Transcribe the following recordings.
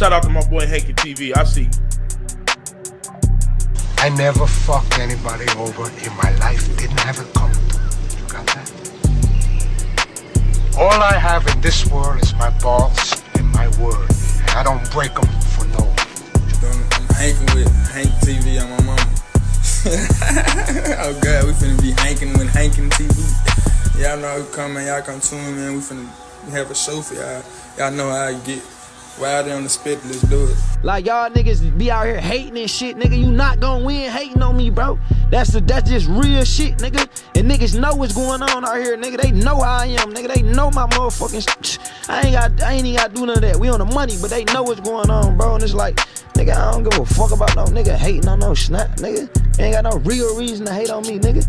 Shout out to my boy Hankin TV. I see. I never fucked anybody over in my life. Didn't have it coming. You got that? All I have in this world is my balls and my word. And I don't break them for no. I'm hanking with Hank TV on my mama. Oh God, we finna be hanking with Hankin TV. Y'all know who come, man. Y'all come tune, man. We finna have a show for y'all. Y'all know how you get. Wild on the spit, let's do it. Like y'all niggas be out here hating and shit, nigga. You not gonna win hating on me, bro. That's just real shit, nigga. And niggas know what's going on out here, nigga. They know how I am, nigga. They know my motherfucking I ain't even gotta do none of that. We on the money, but they know what's going on, bro. And it's like, nigga, I don't give a fuck about no nigga hating on no snap, nigga. Ain't got no real reason to hate on me, nigga.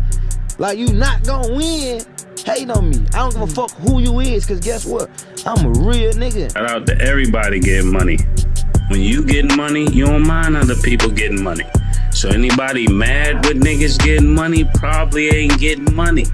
Like, you not gonna win hating on me. I don't give a fuck who you is, cause guess what? I'm a real nigga. Shout out to everybody getting money. When you getting money, you don't mind other people getting money. So anybody mad with niggas getting money probably ain't getting money.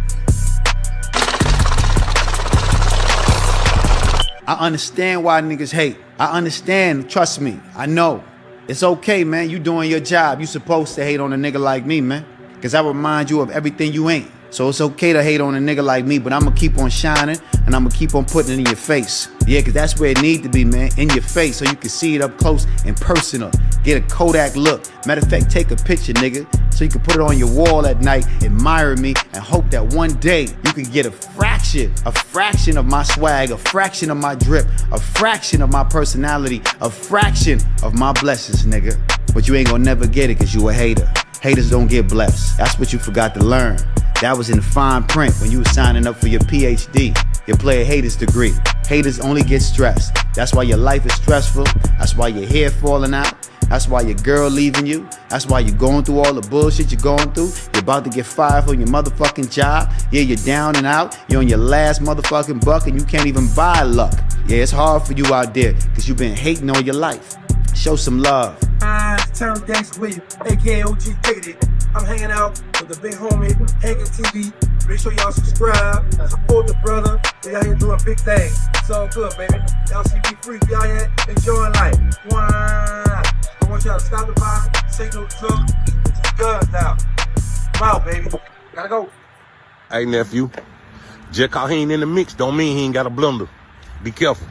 I understand why niggas hate. I understand, trust me, I know. It's okay, man, you doing your job. You supposed to hate on a nigga like me, man. Cause I remind you of everything you ain't. So it's okay to hate on a nigga like me, but I'ma keep on shining and I'ma keep on putting it in your face. Yeah, cause that's where it need to be, man, in your face, so you can see it up close and personal. Get a Kodak look. Matter of fact, take a picture, nigga, so you can put it on your wall at night, admire me, and hope that one day you can get a fraction of my swag, a fraction of my drip, a fraction of my personality, a fraction of my blessings, nigga. But you ain't gonna never get it cause you a hater. Haters don't get blessed. That's what you forgot to learn. That was in fine print when you were signing up for your PhD, your player haters degree. Haters only get stressed. That's why your life is stressful. That's why your hair falling out. That's why your girl leaving you. That's why you're going through all the bullshit you're going through. You're about to get fired from your motherfucking job. Yeah, you're down and out. You're on your last motherfucking buck and you can't even buy luck. Yeah, it's hard for you out there because you've been hating all your life. Show some love. Turn Gangsta William, aka OG Diggity. I'm hanging out with the big homie, Hankin TV. Make sure y'all subscribe, support the brother. They out here doing big things. It's all good, baby. Y'all see me free, y'all here enjoying life. Wow. I want y'all to stop the by, say no truck, guns now. I'm out, baby. Gotta go. Hey, nephew. Just cause he ain't in the mix don't mean he ain't got a blunder. Be careful.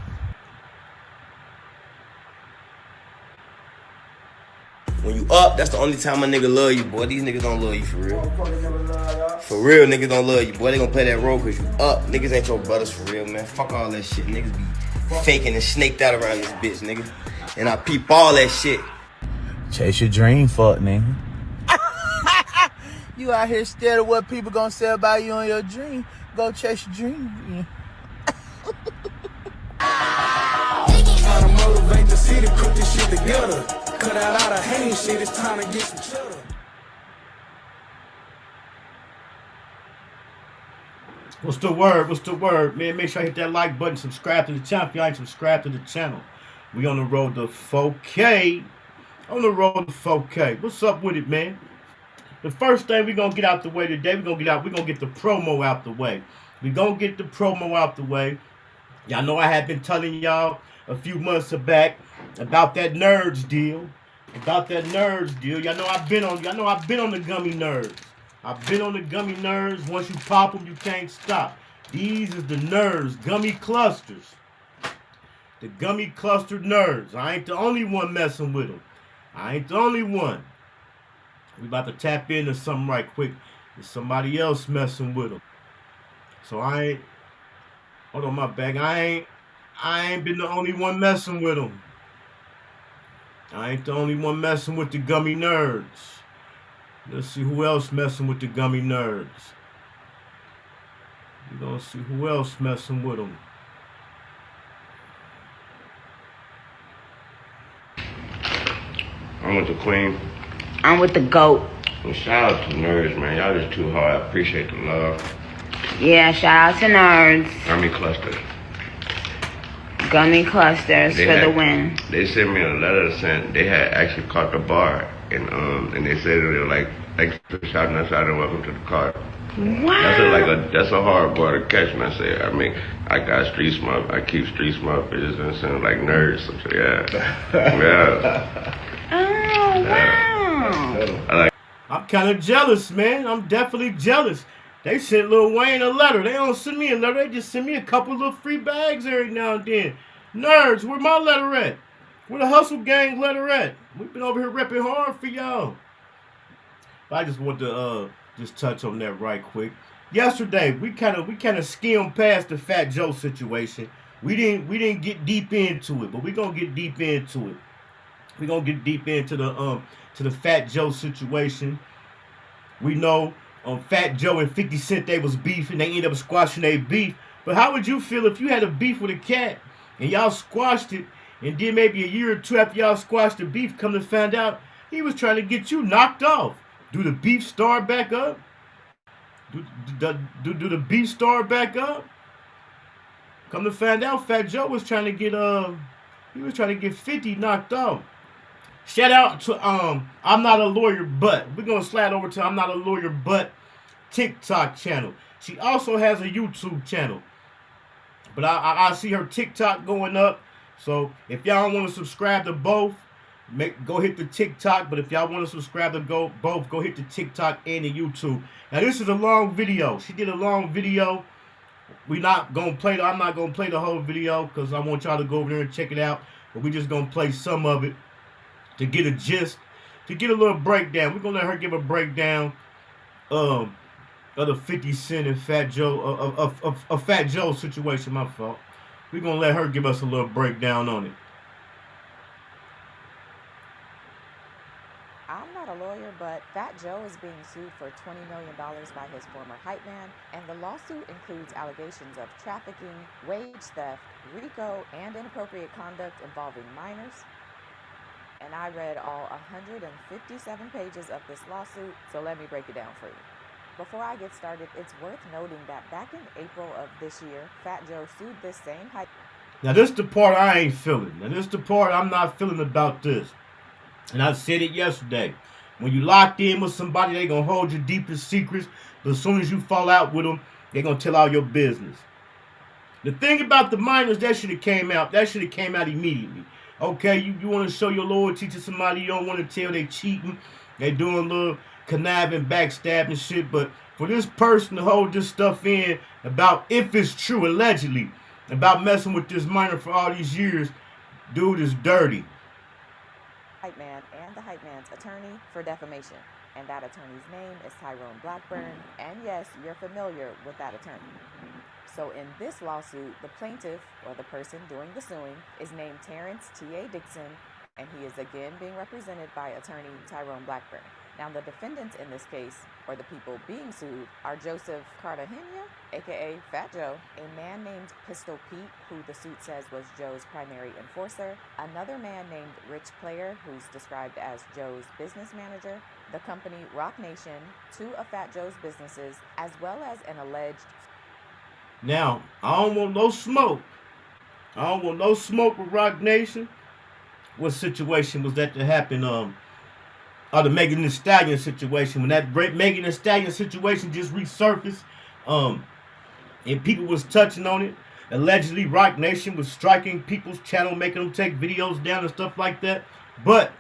When you up, that's the only time a nigga love you, boy. These niggas don't love you for real. For real, niggas don't love you, boy. They gonna play that role cause you up. Niggas ain't your brothers for real, man. Fuck all that shit. Niggas be faking and snaked out around this bitch, nigga. And I peep all that shit. Chase your dream, fuck, nigga. You out here scared of what people gonna say about you on your dream. Go chase your dream. Yeah. Trying to motivate the city, put this shit together. Cut out all the hate shit, it's time to get some cheddar. What's the word? What's the word, man? Make sure I hit that like button, subscribe to the channel if you ain't subscribed to the channel. We on the road to 4K. On the road to 4K. What's up with it, man? The first thing we gonna get out the way today, we gonna get the promo out the way. We gonna get the promo out the way. Y'all know I have been telling y'all a few months back about that nerds deal. Y'all know I've been on the gummy nerds. I've been on the gummy nerds. Once you pop them, you can't stop. These is the nerds, gummy clusters. The gummy clustered nerds. I ain't the only one messing with them. I ain't the only one. We about to tap into something right quick. There's somebody else messing with them. So I ain't. Hold on, my bag. I ain't been the only one messing with them. I ain't the only one messing with the gummy nerds. Let's see who else messing with the gummy nerds. We're gonna see who else messing with them. I'm with the queen. I'm with the GOAT. And shout out to nerds, man. Y'all just too hard. I appreciate the love. Yeah, shout out to nerds. Gummy cluster. Gummy clusters for the win. They sent me a letter saying they had actually caught the bar, and they said they were like extra shouting us out and welcome to the car. Wow. That's a hard bar to catch, man. I got street smart. I keep street smart bitches and sound like nerds. So yeah. Oh, wow. I'm kind of jealous, man. I'm definitely jealous. They sent Lil Wayne a letter. They don't send me a letter. They just send me a couple little free bags every now and then. Nerds, where my letter at? Where the Hustle Gang letter at? We've been over here repping hard for y'all. I just want to just touch on that right quick. Yesterday, we kind of skimmed past the Fat Joe situation. We didn't get deep into it, but we're gonna get deep into it. We're gonna get deep into the Fat Joe situation. We know Fat Joe and 50 Cent, they was beefing. They ended up squashing their beef. But how would you feel if you had a beef with a cat and y'all squashed it, and then maybe a year or two after y'all squashed the beef, come to find out he was trying to get you knocked off? Do the beef start back up? Do the beef start back up? Come to find out, Fat Joe was trying to get 50 knocked off. Shout out to I'm Not a Lawyer But. We're gonna slide over to I'm Not a Lawyer But TikTok channel. She also has a YouTube channel. But I see her TikTok going up. So if y'all want to subscribe to both, go hit the TikTok. But if y'all want to subscribe to both, go hit the TikTok and the YouTube. Now this is a long video. She did a long video. I'm not gonna play the whole video because I want y'all to go over there and check it out. But we just gonna play some of it to get a gist, to get a little breakdown. We're gonna let her give a breakdown of the 50 Cent and Fat Joe of Fat Joe situation. My fault. We're gonna let her give us a little breakdown on it. I'm not a lawyer, but Fat Joe is being sued for $20 million by his former hype man, and the lawsuit includes allegations of trafficking, wage theft, RICO, and inappropriate conduct involving minors. And I read all 157 pages of this lawsuit, so let me break it down for you. Before I get started, it's worth noting that back in April of this year, Fat Joe sued this same hype. Now this the part I ain't feeling. Now this the part I'm not feeling about this. And I said it yesterday. When you locked in with somebody, they gonna hold your deepest secrets. But as soon as you fall out with them, they gonna tell all your business. The thing about the minors, that should have came out. That should have came out immediately. Okay, you want to show your loyalty to somebody, you don't want to tell they cheating, they doing a little conniving, backstabbing shit. But for this person to hold this stuff in about, if it's true, allegedly, about messing with this minor for all these years, dude is dirty. Hype man and the hype man's attorney for defamation. And that attorney's name is Tyrone Blackburn. And yes, you're familiar with that attorney. So in this lawsuit, the plaintiff, or the person doing the suing, is named Terrence T.A. Dixon, and he is again being represented by attorney Tyrone Blackburn. Now the defendants in this case, or the people being sued, are Joseph Cartagena, aka Fat Joe, a man named Pistol Pete, who the suit says was Joe's primary enforcer, another man named Rich Player, who's described as Joe's business manager, the company Rock Nation, two of Fat Joe's businesses, as well as an alleged... Now, I don't want no smoke. I don't want no smoke with Rock Nation. What situation was that to happen? The Megan Thee Stallion situation. When that Megan Thee Stallion situation just resurfaced, and people was touching on it. Allegedly, Rock Nation was striking people's channel, making them take videos down and stuff like that. But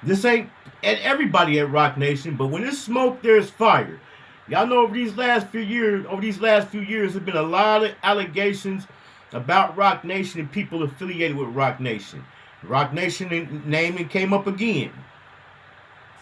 this ain't at everybody at Rock Nation. But when there's smoke, there's fire. Y'all know over these last few years, there's been a lot of allegations about Rock Nation and people affiliated with Rock Nation. Rock Nation naming came up again.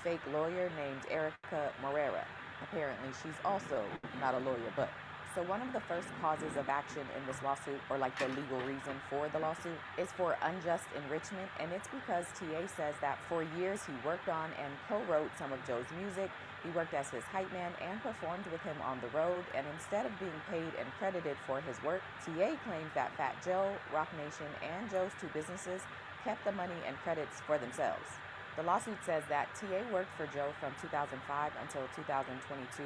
Fake lawyer named Erica Morera. Apparently, she's also not a lawyer, but... So one of the first causes of action in this lawsuit, or like the legal reason for the lawsuit, is for unjust enrichment, and it's because TA says that for years he worked on and co-wrote some of Joe's music. He worked as his hype man and performed with him on the road, and instead of being paid and credited for his work, TA claims that Fat Joe, Rock Nation, and Joe's two businesses kept the money and credits for themselves. The lawsuit says that TA worked for Joe from 2005 until 2022,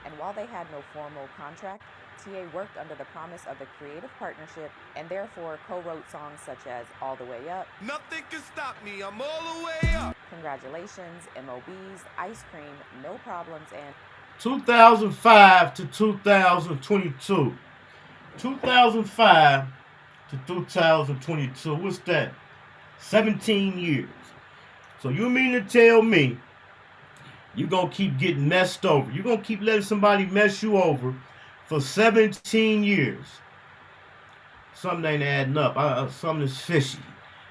and while they had no formal contract, TA worked under the promise of a creative partnership and therefore co-wrote songs such as All the Way Up, Nothing Can Stop Me, I'm All the Way Up, Congratulations, MOBs, Ice Cream, No Problems, and... 2005 to 2022. 2005 to 2022. What's that? 17 years. So you mean to tell me you're going to keep getting messed over? You're going to keep letting somebody mess you over for 17 years? Something ain't adding up. Something is fishy.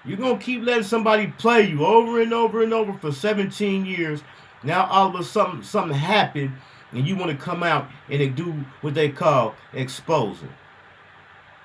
You're going to keep letting somebody play you over and over and over for 17 years. Now all of a sudden something happened and you want to come out and they do what they call exposing.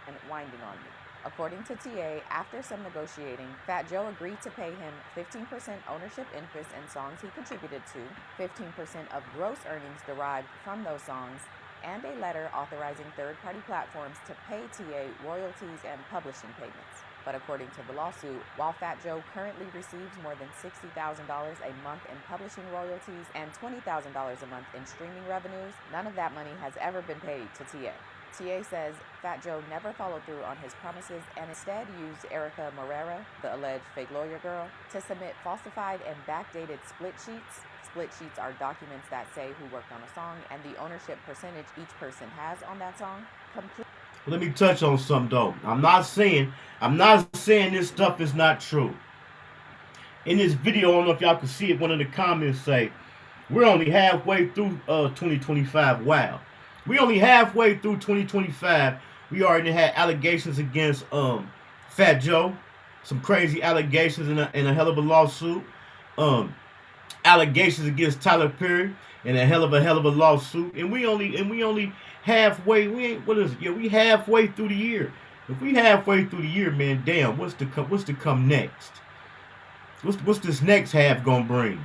And winding on me. According to TA, after some negotiating, Fat Joe agreed to pay him 15% ownership interest in songs he contributed to, 15% of gross earnings derived from those songs, and a letter authorizing third-party platforms to pay TA royalties and publishing payments. But according to the lawsuit, while Fat Joe currently receives more than $60,000 a month in publishing royalties and $20,000 a month in streaming revenues, none of that money has ever been paid to TA. TA says Fat Joe never followed through on his promises and instead used Erica Morera, the alleged fake lawyer girl, to submit falsified and backdated split sheets. Split sheets are documents that say who worked on a song and the ownership percentage each person has on that song. Let me touch on something though. I'm not saying this stuff is not true. In this video, I don't know if y'all can see it, one of the comments say, we're only halfway through 2025. Wow. We only halfway through 2025. We already had allegations against Fat Joe. Some crazy allegations in a hell of a lawsuit. Allegations against Tyler Perry in a hell of a lawsuit. And we only halfway, we halfway through the year. If we halfway through the year, man, damn, what's to come next? What's this next half gonna bring?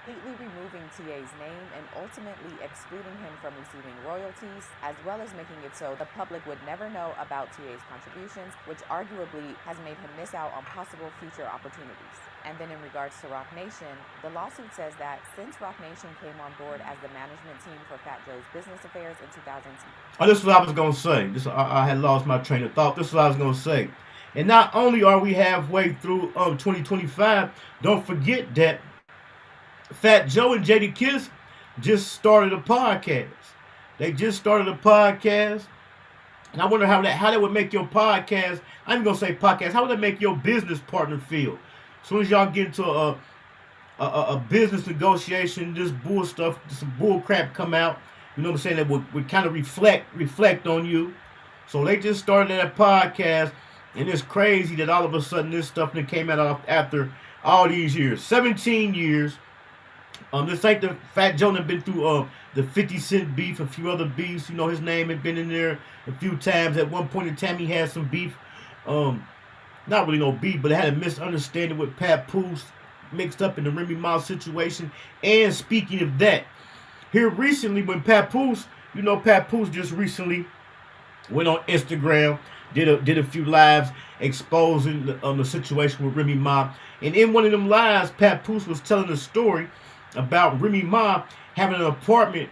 Completely removing TA's name and ultimately excluding him from receiving royalties, as well as making it so the public would never know about TA's contributions, which arguably has made him miss out on possible future opportunities. And then in regards to Roc Nation, the lawsuit says that since Roc Nation came on board as the management team for Fat Joe's business affairs in 2010. Oh, this is what I was going to say. I had lost my train of thought. This is what I was going to say. And not only are we halfway through 2025, don't forget that Fat Joe and Jadakiss just started a podcast. They just started a podcast. And I wonder how that would make your podcast, I'm going to say podcast, how would that make your business partner feel? As soon as y'all get into a business negotiation, this bull stuff, some bull crap come out, you know what I'm saying, that would kind of reflect on you. So they just started that podcast, and it's crazy that all of a sudden this stuff that came out after all these years. 17 years. This ain't the Fat Joe that been through the 50 Cent beef, a few other beefs. You know, his name had been in there a few times. At one point in time, he had some beef. Not really no beef, but it had a misunderstanding with Papoose mixed up in the Remy Ma situation. And speaking of that, here recently when Papoose just recently went on Instagram, did a few lives exposing the situation with Remy Ma. And in one of them lives, Papoose was telling a story about Remy Ma having an apartment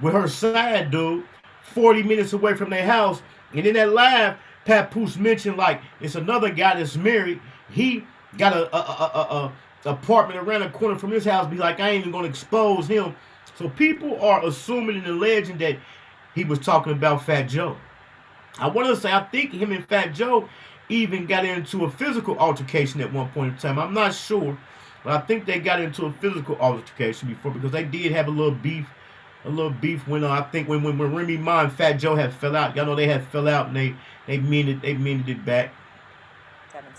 with her side dude 40 minutes away from their house. And in that live, Papoose mentioned like it's another guy that's married. He got a apartment around the corner from his house. Be like, I ain't even gonna expose him. So people are assuming and alleging that he was talking about Fat Joe. I want to say I think him and Fat Joe even got into a physical altercation at one point in time. I'm not sure, but I think they got into a physical altercation before because they did have a little beef. When I think when Remy Ma and Fat Joe had fell out. Y'all know they had fell out and they mended it back. 17.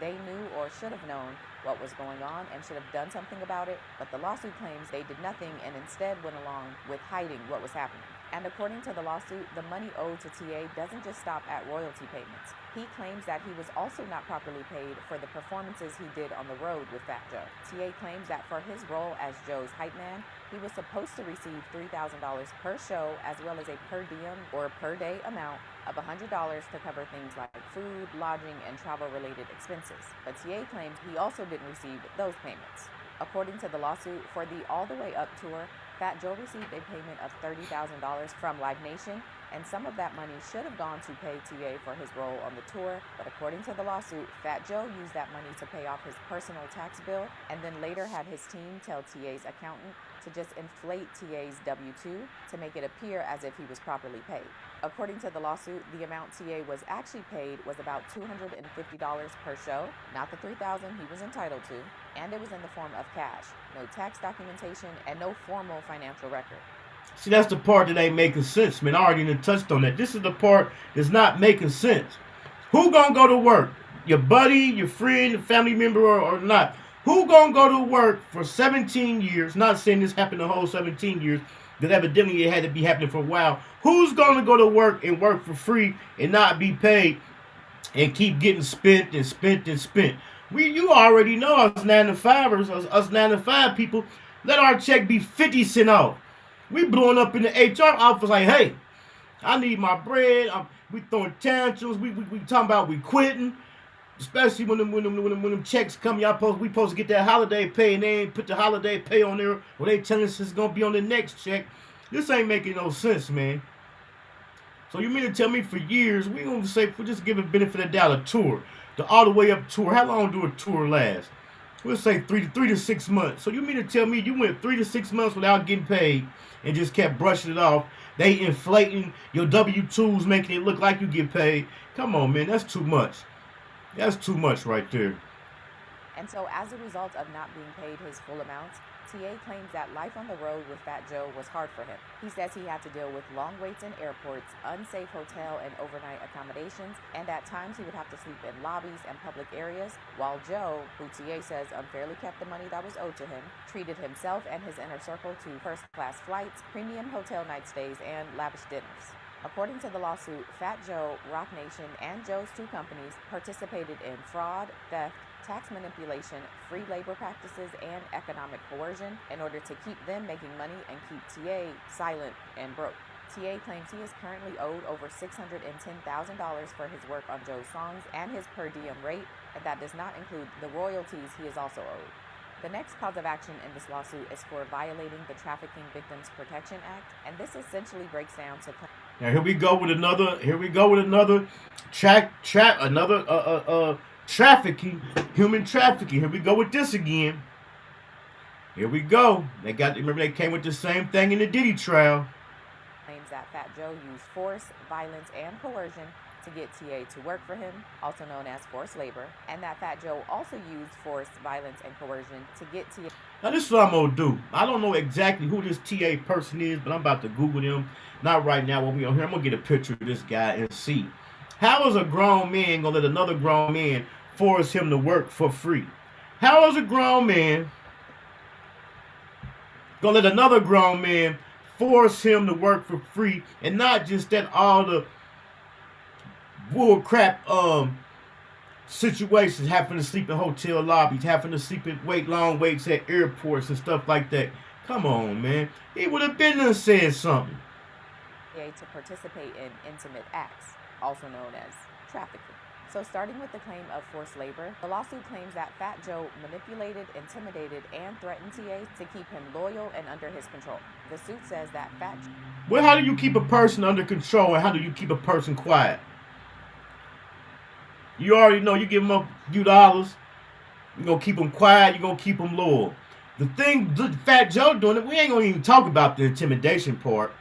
They knew or should have known what was going on and should have done something about it, but the lawsuit claims they did nothing and instead went along with hiding what was happening. And according to the lawsuit, the money owed to TA doesn't just stop at royalty payments. He claims that he was also not properly paid for the performances he did on the road with Fat Joe. TA claims that for his role as Joe's hype man, he was supposed to receive $3,000 per show as well as a per diem or per day amount of $100 to cover things like food, lodging, and travel-related expenses. But TA claims he also didn't receive those payments. According to the lawsuit, for the All the Way Up tour, Fat Joe received a payment of $30,000 from Live Nation, and some of that money should have gone to pay TA for his role on the tour, but according to the lawsuit, Fat Joe used that money to pay off his personal tax bill, and then later had his team tell TA's accountant to just inflate TA's W-2 to make it appear as if he was properly paid. According to the lawsuit, the amount TA was actually paid was about $250 per show, not the $3,000 he was entitled to, and it was in the form of cash, no tax documentation, and no formal financial record. See, that's the part that ain't making sense, man. I already done touched on that. This is the part that's not making sense. Who gonna go to work? Your buddy, your friend, your family member, or not? Who gonna go to work for 17 years? Not saying this happened the whole 17 years, because evidently it had to be happening for a while. Who's gonna go to work and work for free and not be paid and keep getting spent and spent and spent? You already know us 9-to-5ers, us 9-to-5 people, let our check be 50 cents off. We blowing up in the HR office like, hey, I need my bread. We throwing tantrums. We talking about we quitting. Especially when them checks come, we supposed to get that holiday pay, and they ain't put the holiday pay on there, or they telling us it's gonna be on the next check. This ain't making no sense, man. So you mean to tell me for years we gonna say we just give a benefit of the doubt a tour, the all the way up tour? How long do a tour last? We'll say 3 to 6 months. So you mean to tell me you went 3 to 6 months without getting paid and just kept brushing it off? They inflating your W-2s, making it look like you get paid. Come on, man, that's too much. That's too much right there. And so as a result of not being paid his full amounts, TA claims that life on the road with Fat Joe was hard for him. He says he had to deal with long waits in airports, unsafe hotel and overnight accommodations, and at times he would have to sleep in lobbies and public areas, while Joe, who TA says unfairly kept the money that was owed to him, treated himself and his inner circle to first-class flights, premium hotel night stays, and lavish dinners. According to the lawsuit, Fat Joe, Roc Nation, and Joe's two companies participated in fraud, theft, tax manipulation, free labor practices, and economic coercion in order to keep them making money and keep TA silent and broke. TA claims he is currently owed over $610,000 for his work on Joe's songs and his per diem rate, and that does not include the royalties he is also owed. The next cause of action in this lawsuit is for violating the Trafficking Victims Protection Act, and this essentially breaks down to... Now here we go with another trafficking, human trafficking. Here we go with this again. Here we go. Remember they came with the same thing in the Diddy Trial. Claims that Fat Joe used force, violence, and coercion to get TA to work for him, also known as forced labor, and that Fat Joe also used force, violence, and coercion to get TA. Now this is what I'm gonna do. I don't know exactly who this TA person is, but I'm about to Google them. Not right now when we on here. I'm gonna get a picture of this guy and see. How is a grown man gonna let another grown man force him to work for free? How is a grown man gonna let another grown man force him to work for free? And not just that, all the bull crap situations, having to sleep in hotel lobbies, having to sleep in long waits at airports and stuff like that. Come on, man. He would have been there said something. To participate in intimate acts, also known as trafficking. So starting with the claim of forced labor, the lawsuit claims that Fat Joe manipulated, intimidated, and threatened TA to keep him loyal and under his control. The suit says that Fat Joe... Well, how do you keep a person under control and how do you keep a person quiet? You already know you give them a few dollars, you're going to keep them quiet, you're going to keep them loyal. The thing Fat Joe doing it, we ain't going to even talk about the intimidation part.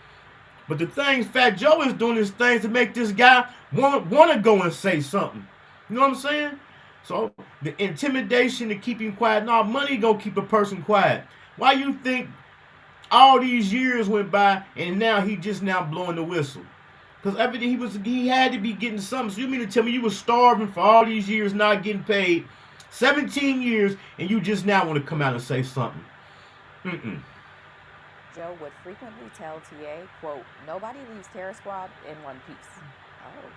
But the things Fat Joe is doing is things to make this guy want to go and say something. You know what I'm saying? So the intimidation to keep him quiet, no, money gonna keep a person quiet. Why you think all these years went by and now he just now blowing the whistle? Because everything he had to be getting something. So you mean to tell me you was starving for all these years not getting paid, 17 years, and you just now want to come out and say something? Joe would frequently tell TA, quote, "Nobody leaves Terror Squad in one piece." Oh.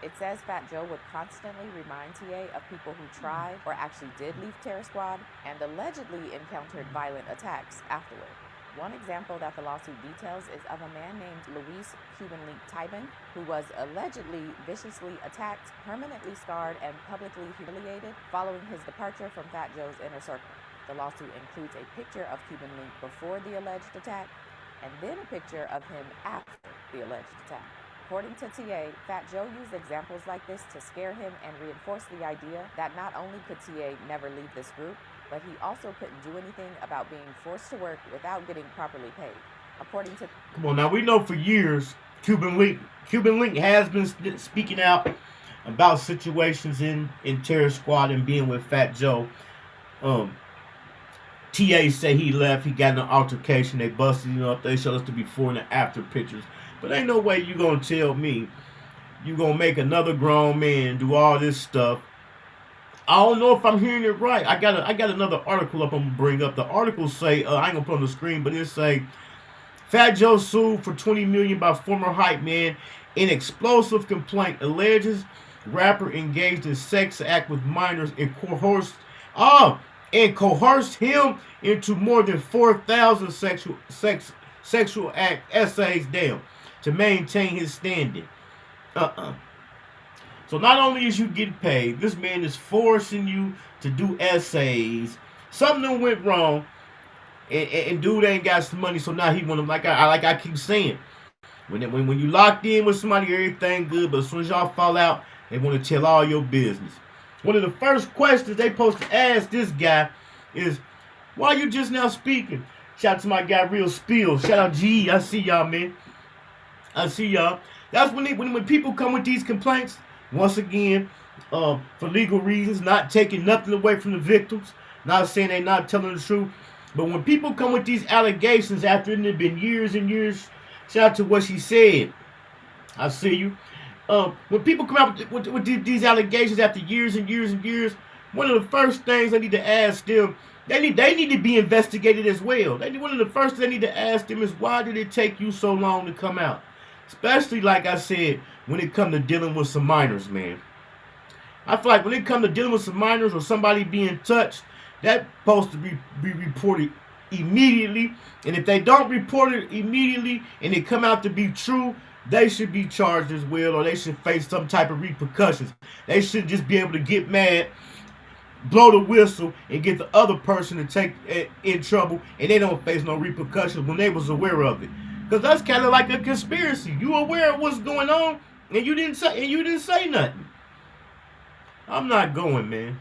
It says Fat Joe would constantly remind TA of people who tried or actually did leave Terror Squad and allegedly encountered violent attacks afterward. One example that the lawsuit details is of a man named Luis Cuban Link Tybin, who was allegedly viciously attacked, permanently scarred, and publicly humiliated following his departure from Fat Joe's inner circle. The lawsuit includes a picture of Cuban Link before the alleged attack, and then a picture of him after the alleged attack. According to TA, Fat Joe used examples like this to scare him and reinforce the idea that not only could TA never leave this group, but he also couldn't do anything about being forced to work without getting properly paid. According to... Come on, now we know for years, Cuban Link has been speaking out about situations in Terror Squad and being with Fat Joe. TA say he left, he got in an altercation, they busted him up, they showed us the before and the after pictures. But ain't no way you gonna tell me you gonna make another grown man do all this stuff. I don't know if I'm hearing it right. I got another article up I'm gonna bring up. The article say, I ain't gonna put on the screen, but it say, Fat Joe sued for $20 million by former hype man in explosive complaint alleges rapper engaged in sex act with minors and coerced him into more than 4,000 sexual act essays, to maintain his standing. So not only is you getting paid, this man is forcing you to do essays. Something went wrong, and dude ain't got some money, so now he want to, like I keep saying, when you locked in with somebody, everything good, but as soon as y'all fall out, they want to tell all your business. One of the first questions they supposed to ask this guy is, why you just now speaking? Shout out to my guy Real Spill. Shout out G. I see y'all, man. I see y'all. That's when people come with these complaints, once again, for legal reasons, not taking nothing away from the victims, not saying they're not telling the truth, but when people come with these allegations after it had been years and years, shout out to what she said. I see you. When people come out with these allegations after years and years and years, one of the first things I need to ask them, they need to be investigated as well. One of the first things I need to ask them is, why did it take you so long to come out? Especially, like I said, when it comes to dealing with some minors, man. I feel like when it comes to dealing with some minors or somebody being touched, that's supposed to be reported immediately. And if they don't report it immediately and it come out to be true, they should be charged as well, or they should face some type of repercussions. They should just be able to get mad, blow the whistle, and get the other person to take in trouble, and they don't face no repercussions when they was aware of it. Because that's kind of like a conspiracy. You aware of what's going on, and you didn't say nothing. I'm not going, man.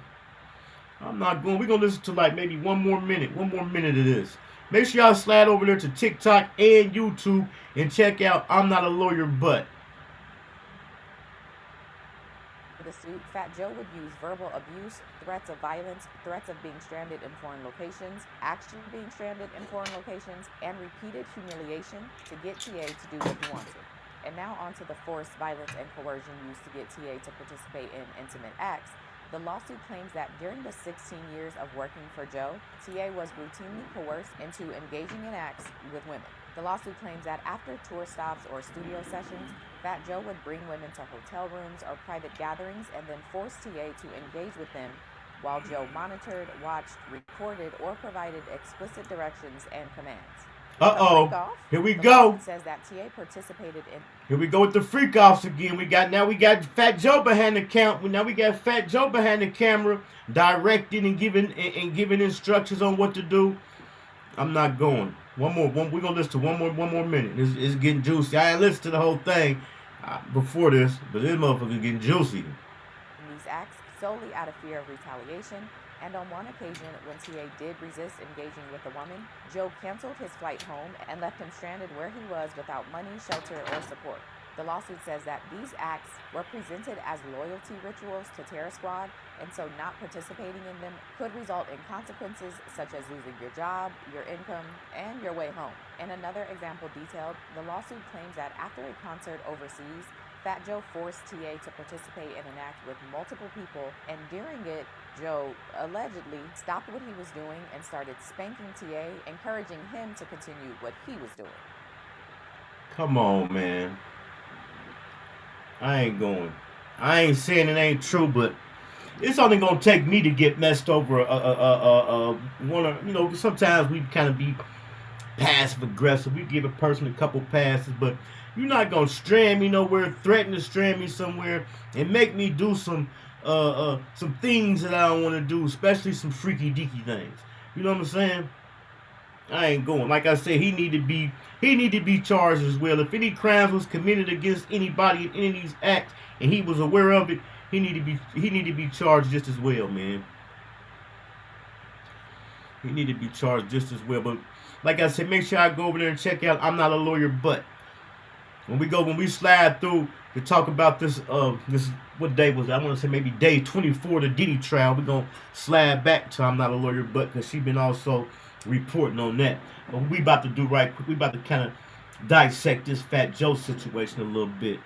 I'm not going. We're gonna listen to like maybe one more minute of this. Make sure y'all slide over there to TikTok and YouTube and check out I'm Not a Lawyer But. The suit, Fat Joe would use verbal abuse, threats of violence, threats of being stranded in foreign locations, actually being stranded in foreign locations, and repeated humiliation to get TA to do what he wanted. And now on to the force, violence, and coercion used to get TA to participate in intimate acts. The lawsuit claims that during the 16 years of working for Joe, TA was routinely coerced into engaging in acts with women. The lawsuit claims that after tour stops or studio sessions, Fat Joe would bring women to hotel rooms or private gatherings and then force TA to engage with them while Joe monitored, watched, recorded, or provided explicit directions and commands. Here we go. Says that TA participated in. Here we go with the freak offs again. We got Fat Joe behind the camera. Now we got Fat Joe behind the camera, directing and giving instructions on what to do. I'm not going. We're gonna listen to one more minute. It's getting juicy. I ain't listened to the whole thing before this, but this motherfucker getting juicy. These acts solely out of fear of retaliation. And on one occasion, when TA did resist engaging with a woman, Joe canceled his flight home and left him stranded where he was without money, shelter, or support. The lawsuit says that these acts were presented as loyalty rituals to Terror Squad, and so not participating in them could result in consequences such as losing your job, your income, and your way home. In another example detailed, the lawsuit claims that after a concert overseas, Fat Joe forced TA to participate in an act with multiple people, and during it, Joe allegedly stopped what he was doing and started spanking TA, encouraging him to continue what he was doing. Come on, man. I ain't going. I ain't saying it ain't true, but it's only gonna take me to get messed over. Sometimes we kind of be passive aggressive. We give a person a couple passes, but you're not gonna strand me nowhere, threaten to strand me somewhere, and make me do some things that I don't want to do, especially some freaky deaky things. You know what I'm saying? I ain't going. Like I said, he need to be charged as well. If any crimes was committed against anybody in any of these acts and he was aware of it, he need to be charged just as well, man. He need to be charged just as well. But like I said, make sure I go over there and check out I'm Not a Lawyer, But when we slide through to talk about this what day was it? I want to say maybe day 24 of the Diddy Trial. We're gonna slide back to I'm Not a Lawyer, But because she been also reporting on that. But we about to do right quick. We about to kind of dissect this Fat Joe situation a little bit.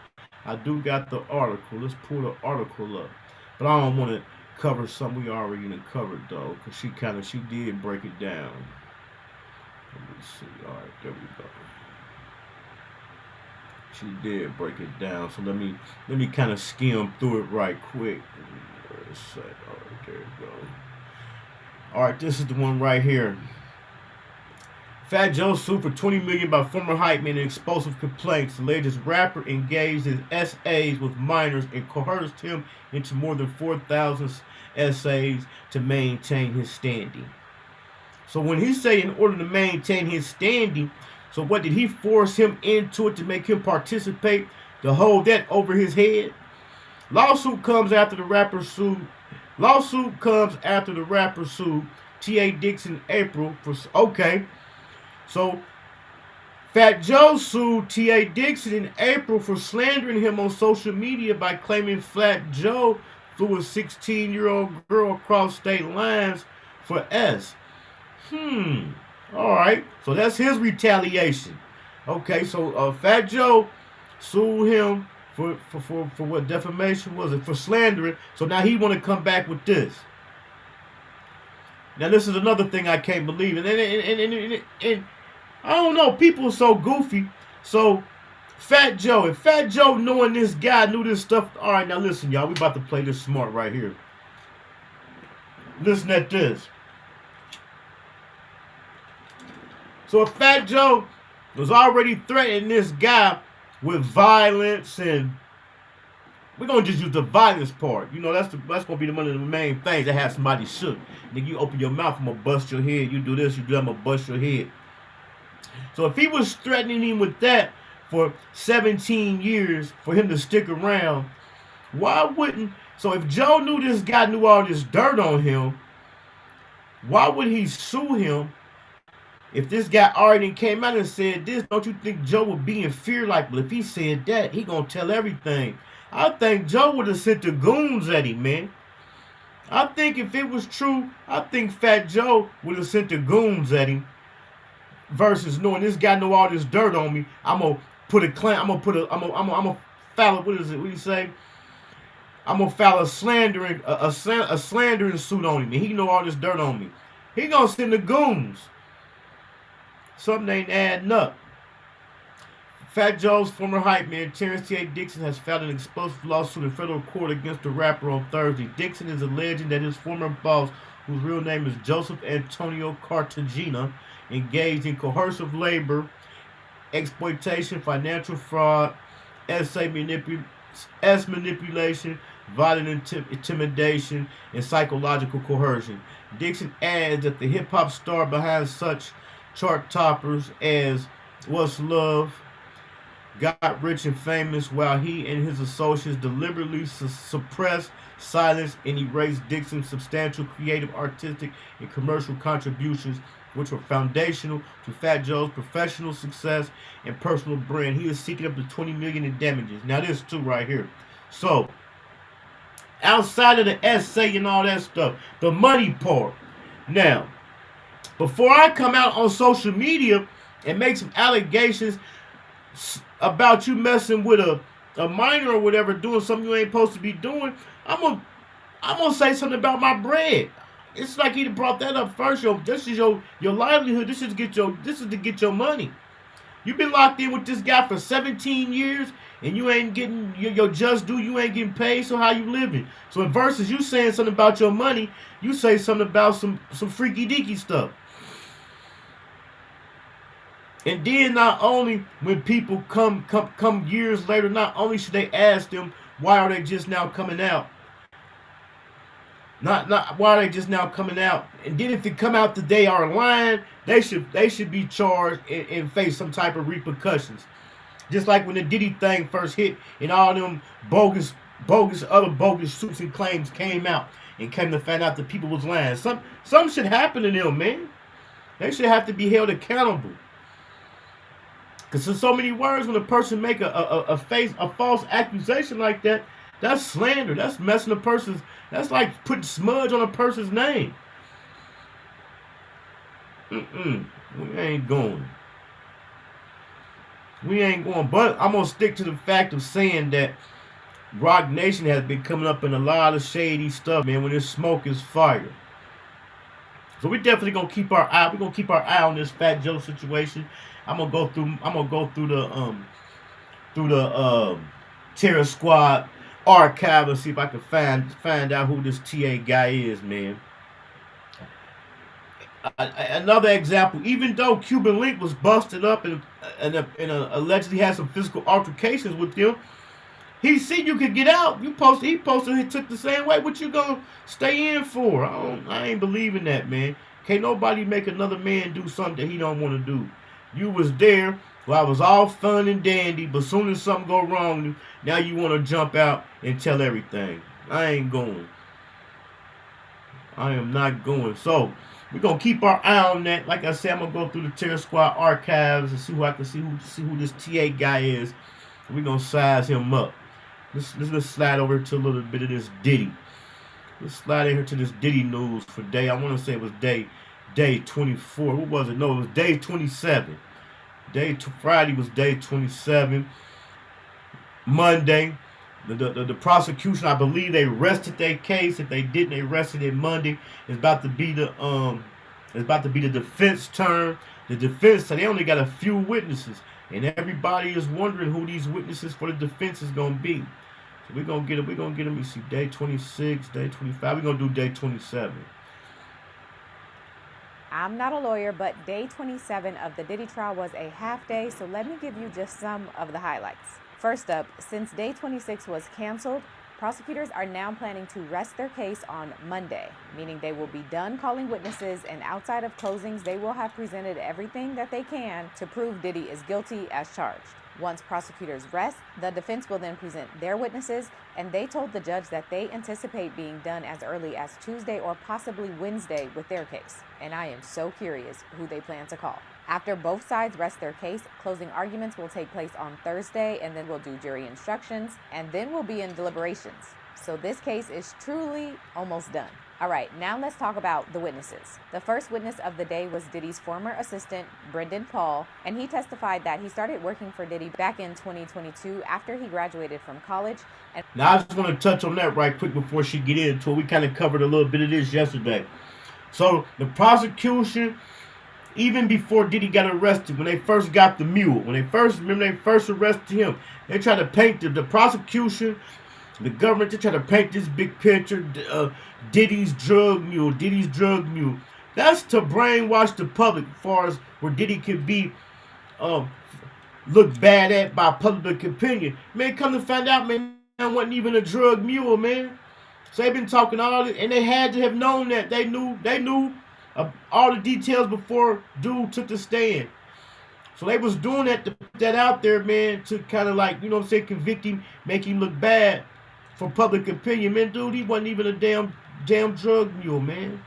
I do got the article. Let's pull the article up. But I don't want to cover something we already covered though, because she did break it down. Let me see. All right, there we go. She did break it down. So let me kind of skim through it right quick. All right, there we go. All right, this is the one right here. Fat Joe sued for $20 million by former hype man in explosive complaints. Alleges rapper engaged in SAs with minors and coerced him into more than 4,000 SAs to maintain his standing. So when he say in order to maintain his standing, so what, did he force him into it to make him participate, to hold that over his head? Lawsuit comes after the rapper sued T.A. Dixon in April for, okay. So, Fat Joe sued T.A. Dixon in April for slandering him on social media by claiming Fat Joe threw a 16-year-old girl across state lines for S. Alright, so that's his retaliation. Okay, so Fat Joe sued him for what defamation was it? For slandering. So now he want to come back with this. Now this is another thing I can't believe. And I don't know, people are so goofy. So Fat Joe, if Fat Joe knowing this guy knew this stuff. All right, now listen, y'all, we about to play this smart right here. Listen at this. So if Fat Joe was already threatening this guy with violence, and we're gonna just use the violence part. You know, that's gonna be one of the main things that have somebody shook. Nigga, you open your mouth, I'm gonna bust your head. You do this, you do that, I'm gonna bust your head. So if he was threatening him with that for 17 years for him to stick around, why wouldn't? So if Joe knew this guy knew all this dirt on him, why would he sue him? If this guy already came out and said this, don't you think Joe would be in fear? Like, well, if he said that, he gonna tell everything. I think Joe would have sent the goons at him, man. I think if it was true, I think Fat Joe would have sent the goons at him. Versus knowing this guy know all this dirt on me, I'm gonna put a claim. I'm gonna file. What is it? What do you say? I'm gonna file a slandering suit on him, and he know all this dirt on me. He gonna send the goons. Something ain't adding up. Fat Joe's former hype man, Terrence T.A. Dixon, has filed an explosive lawsuit in federal court against the rapper on Thursday. Dixon is alleging that his former boss, whose real name is Joseph Antonio Cartagena, engaged in coercive labor, exploitation, financial fraud, manipulation, violent intimidation, and psychological coercion. Dixon adds that the hip-hop star behind such chart toppers as What's Love got rich and famous, while he and his associates deliberately suppressed, silenced, and erased Dixon's substantial creative, artistic, and commercial contributions, which were foundational to Fat Joe's professional success and personal brand. He is seeking up to $20 million in damages. Now this too right here. So, outside of the essay and all that stuff, the money part. Now, before I come out on social media and make some allegations about you messing with a minor or whatever, doing something you ain't supposed to be doing, I'm gonna say something about my bread. It's like he brought that up first. This is your livelihood. This is to get your money. You've been locked in with this guy for 17 years, and you ain't getting your just due. You ain't getting paid. So how you living? So in versus you saying something about your money, you say something about some freaky deaky stuff. And then not only when people come years later, not only should they ask them why are they just now coming out, Not why are they just now coming out? And then if they come out today are lying, they should be charged and face some type of repercussions. Just like when the Diddy thing first hit and all them bogus suits and claims came out and came to find out that people was lying. Something should happen to them, man. They should have to be held accountable. Because there's so many words when a person make a false accusation like that, that's slander. That's messing a person's, that's like putting smudge on a person's name. We ain't going. We ain't going. But I'm going to stick to the fact of saying that Rock Nation has been coming up in a lot of shady stuff, man. When there's smoke is fire. So we definitely gonna keep our eye. We're gonna keep our eye on this Fat Joe situation. I'm gonna go through the Terror Squad archive and see if I can find out who this TA guy is, man. Another example, even though Cuban Link was busted up and allegedly had some physical altercations with them, he see you could get out. He took the same way. What you gonna stay in for? I ain't believing that, man. Can't nobody make another man do something that he don't want to do. You was there while I was all fun and dandy, but soon as something go wrong, now you want to jump out and tell everything. I ain't going. I am not going. So we're gonna keep our eye on that. Like I said, I'm gonna go through the Terror Squad archives and see who I can see who this TA guy is. We're gonna size him up. Let's slide over to a little bit of this Diddy. Let's slide in here to this Diddy news for day. I want to say it was day 24. What was it? No, it was day 27. Friday was day 27. Monday, the prosecution, I believe they rested their case. If they didn't, they rested it Monday. It's about to be the defense turn. The defense said they only got a few witnesses, and everybody is wondering who these witnesses for the defense is gonna be. So we're gonna get them. Let me see, day 26, day 25. We're gonna do day 27. I'm not a lawyer, but day 27 of the Diddy trial was a half day, so let me give you just some of the highlights. First up, since day 26 was canceled, prosecutors are now planning to rest their case on Monday, meaning they will be done calling witnesses, and outside of closings, they will have presented everything that they can to prove Diddy is guilty as charged. Once prosecutors rest, the defense will then present their witnesses, and they told the judge that they anticipate being done as early as Tuesday or possibly Wednesday with their case. And I am so curious who they plan to call. After both sides rest their case, closing arguments will take place on Thursday, and then we'll do jury instructions, and then we'll be in deliberations. So this case is truly almost done. All right, now let's talk about the witnesses. The first witness of the day was Diddy's former assistant, Brendan Paul, and he testified that he started working for Diddy back in 2022 after he graduated from college. And now I just want to touch on that right quick before she get into it. We kind of covered a little bit of this yesterday. So the prosecution, even before Diddy got arrested, when they first got the mule, when they first arrested him, they tried to paint the prosecution, the government, they tried to paint this big picture, Diddy's drug mule. That's to brainwash the public as far as where Diddy could be looked bad at by public opinion. Man, come to find out, man, that wasn't even a drug mule, man. So they've been talking all this, and they had to have known that. They knew all the details before dude took the stand. So they was doing that to put that out there, man, to kind of like, you know what I'm saying, convict him, make him look bad for public opinion. Man, dude, he wasn't even a damn drug mule, man.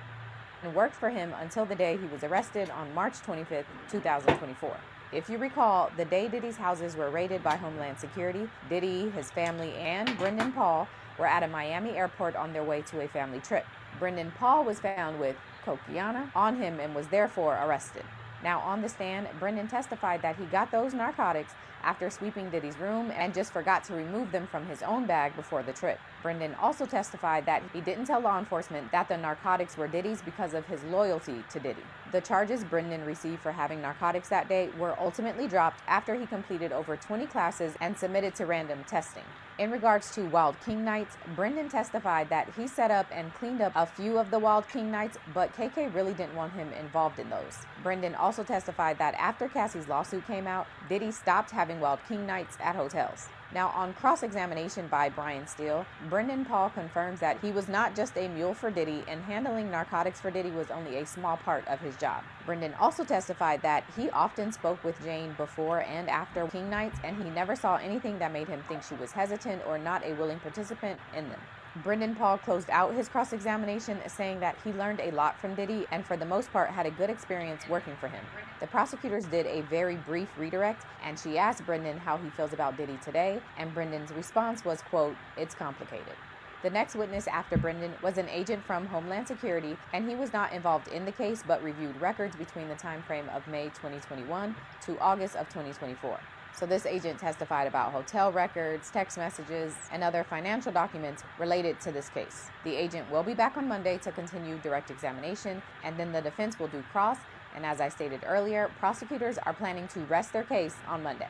And worked for him until the day he was arrested on March 25th, 2024. If you recall, the day Diddy's houses were raided by Homeland Security, Diddy, his family, and Brendan Paul were at a Miami airport on their way to a family trip. Brendan Paul was found with cocaine on him and was therefore arrested. Now on the stand, Brendan testified that he got those narcotics after sweeping Diddy's room and just forgot to remove them from his own bag before the trip. Brendan also testified that he didn't tell law enforcement that the narcotics were Diddy's because of his loyalty to Diddy. The charges Brendan received for having narcotics that day were ultimately dropped after he completed over 20 classes and submitted to random testing. In regards to Wild King nights, Brendan testified that he set up and cleaned up a few of the Wild King nights, but KK really didn't want him involved in those. Brendan also testified that after Cassie's lawsuit came out, Diddy stopped having Wild King nights at hotels. Now, on cross-examination by Brian Steele, Brendan Paul confirms that he was not just a mule for Diddy, and handling narcotics for Diddy was only a small part of his job. Brendan also testified that he often spoke with Jane before and after King nights, and he never saw anything that made him think she was hesitant or not a willing participant in them. Brendan Paul closed out his cross-examination saying that he learned a lot from Diddy and for the most part had a good experience working for him. The prosecutors did a very brief redirect, and she asked Brendan how he feels about Diddy today, and Brendan's response was, quote, "It's complicated." The next witness after Brendan was an agent from Homeland Security, and he was not involved in the case but reviewed records between the time frame of May 2021 to August of 2024. So this agent testified about hotel records, text messages, and other financial documents related to this case. The agent will be back on Monday to continue direct examination, and then the defense will do cross, and as I stated earlier, prosecutors are planning to rest their case on Monday.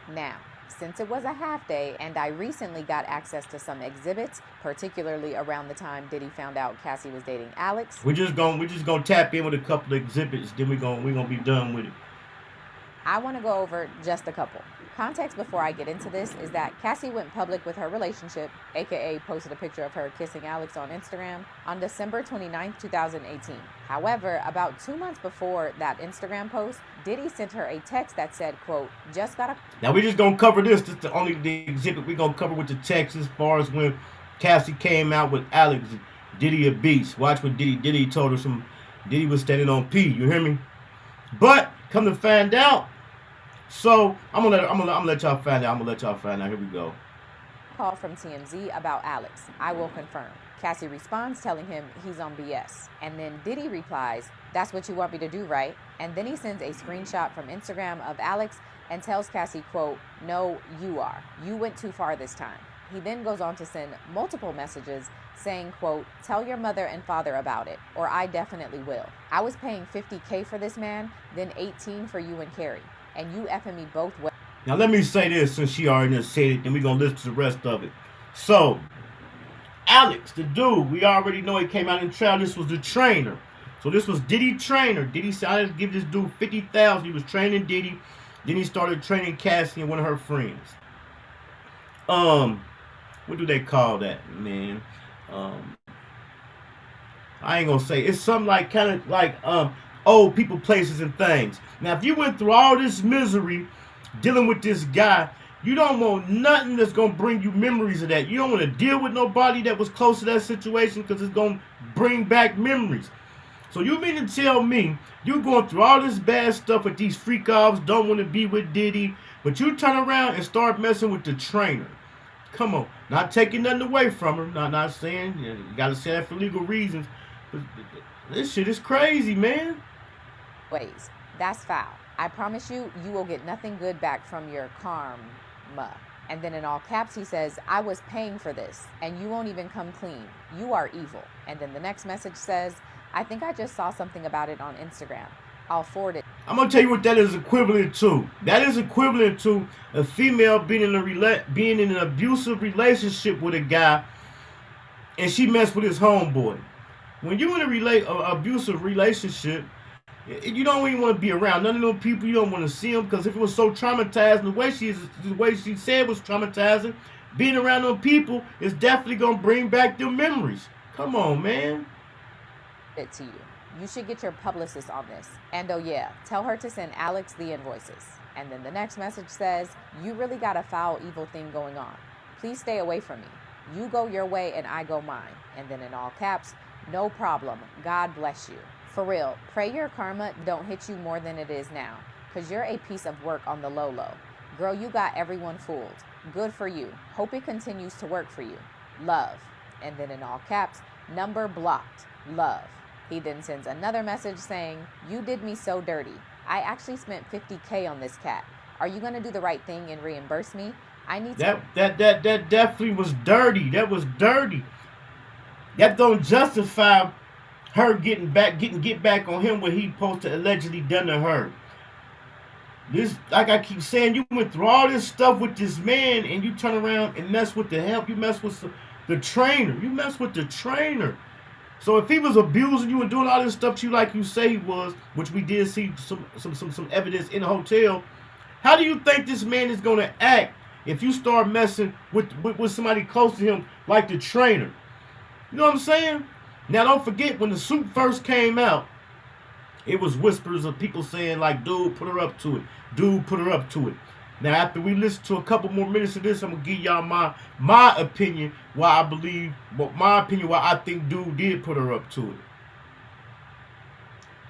Now, since it was a half day and I recently got access to some exhibits, particularly around the time Diddy found out Cassie was dating Alex. We're just gonna tap in with a couple of exhibits, then we're gonna be done with it. I want to go over just a couple. Context before I get into this is that Cassie went public with her relationship, aka posted a picture of her kissing Alex on Instagram, on December 29, 2018. However, about 2 months before that Instagram post, Diddy sent her a text that said, quote, "Just got a..." Now we're just gonna cover this. This is the only exhibit we're gonna cover with the text as far as when Cassie came out with Alex. Diddy a beast. Watch what Diddy told her Diddy was standing on P. You hear me? But come to find out. So I'm gonna let y'all find out. Here we go. Call from TMZ about Alex. I will confirm. Cassie responds telling him he's on BS. And then Diddy replies, "That's what you want me to do, right?" And then he sends a screenshot from Instagram of Alex and tells Cassie, quote, "No, you are. You went too far this time." He then goes on to send multiple messages saying, quote, "Tell your mother and father about it, or I definitely will. I was paying $50K for this man, then 18 for you and Carrie. And you effing me both ways." Now let me say this, since she already said it, then we're gonna listen to the rest of it. So, Alex, the dude, we already know he came out in trial. This was the trainer. So this was Diddy trainer. Diddy said, "I just give this dude 50,000. He was training Diddy. Then he started training Cassie and one of her friends. What do they call that, man? I ain't gonna say. It's something like kind of like old people, places, and things. Now, if you went through all this misery dealing with this guy, you don't want nothing that's going to bring you memories of that. You don't want to deal with nobody that was close to that situation because it's going to bring back memories. So you mean to tell me you going through all this bad stuff with these freak-offs, don't want to be with Diddy, but you turn around and start messing with the trainer? Come on. Not taking nothing away from her. Not saying, you got to say that for legal reasons. But this shit is crazy, man. Ways. That's foul. I promise you, you will get nothing good back from your karma. And then in all caps, he says, "I was paying for this, and you won't even come clean. You are evil." And then the next message says, "I think I just saw something about it on Instagram. I'll forward it." I'm going to tell you what that is equivalent to. That is equivalent to a female being in an abusive relationship with a guy, and she messed with his homeboy. When you're in an abusive relationship, you don't even want to be around none of those people. You don't want to see them because if it was so traumatizing, the way she said was traumatizing, being around those people is definitely going to bring back their memories. Come on, man. It to you. You should get your publicist on this. And oh yeah, tell her to send Alex the invoices. And then the next message says, "You really got a foul, evil thing going on. Please stay away from me. You go your way and I go mine." And then in all caps, "No problem. God bless you." For real, pray your karma don't hit you more than it is now, because you're a piece of work on the low. Girl, you got everyone fooled. Good for you. Hope it continues to work for you. Love. And then in all caps, "Number blocked. Love." He then sends another message saying, "You did me so dirty. I actually spent $50K on this cat. Are you going to do the right thing and reimburse me? I need to..." That definitely was dirty. That was dirty. That don't justify her getting back on him what he supposed to allegedly done to her. This, like I keep saying, you went through all this stuff with this man and you turn around and mess with the help. You mess with the trainer. You mess with the trainer. So if he was abusing you and doing all this stuff to you like you say he was, which we did see some evidence in the hotel, how do you think this man is going to act if you start messing with somebody close to him, like the trainer. You know what I'm saying? Now, don't forget, when the suit first came out, it was whispers of people saying, like, dude, put her up to it. Dude, put her up to it. Now, after we listen to a couple more minutes of this, I'm going to give y'all my opinion, why I think dude did put her up to it.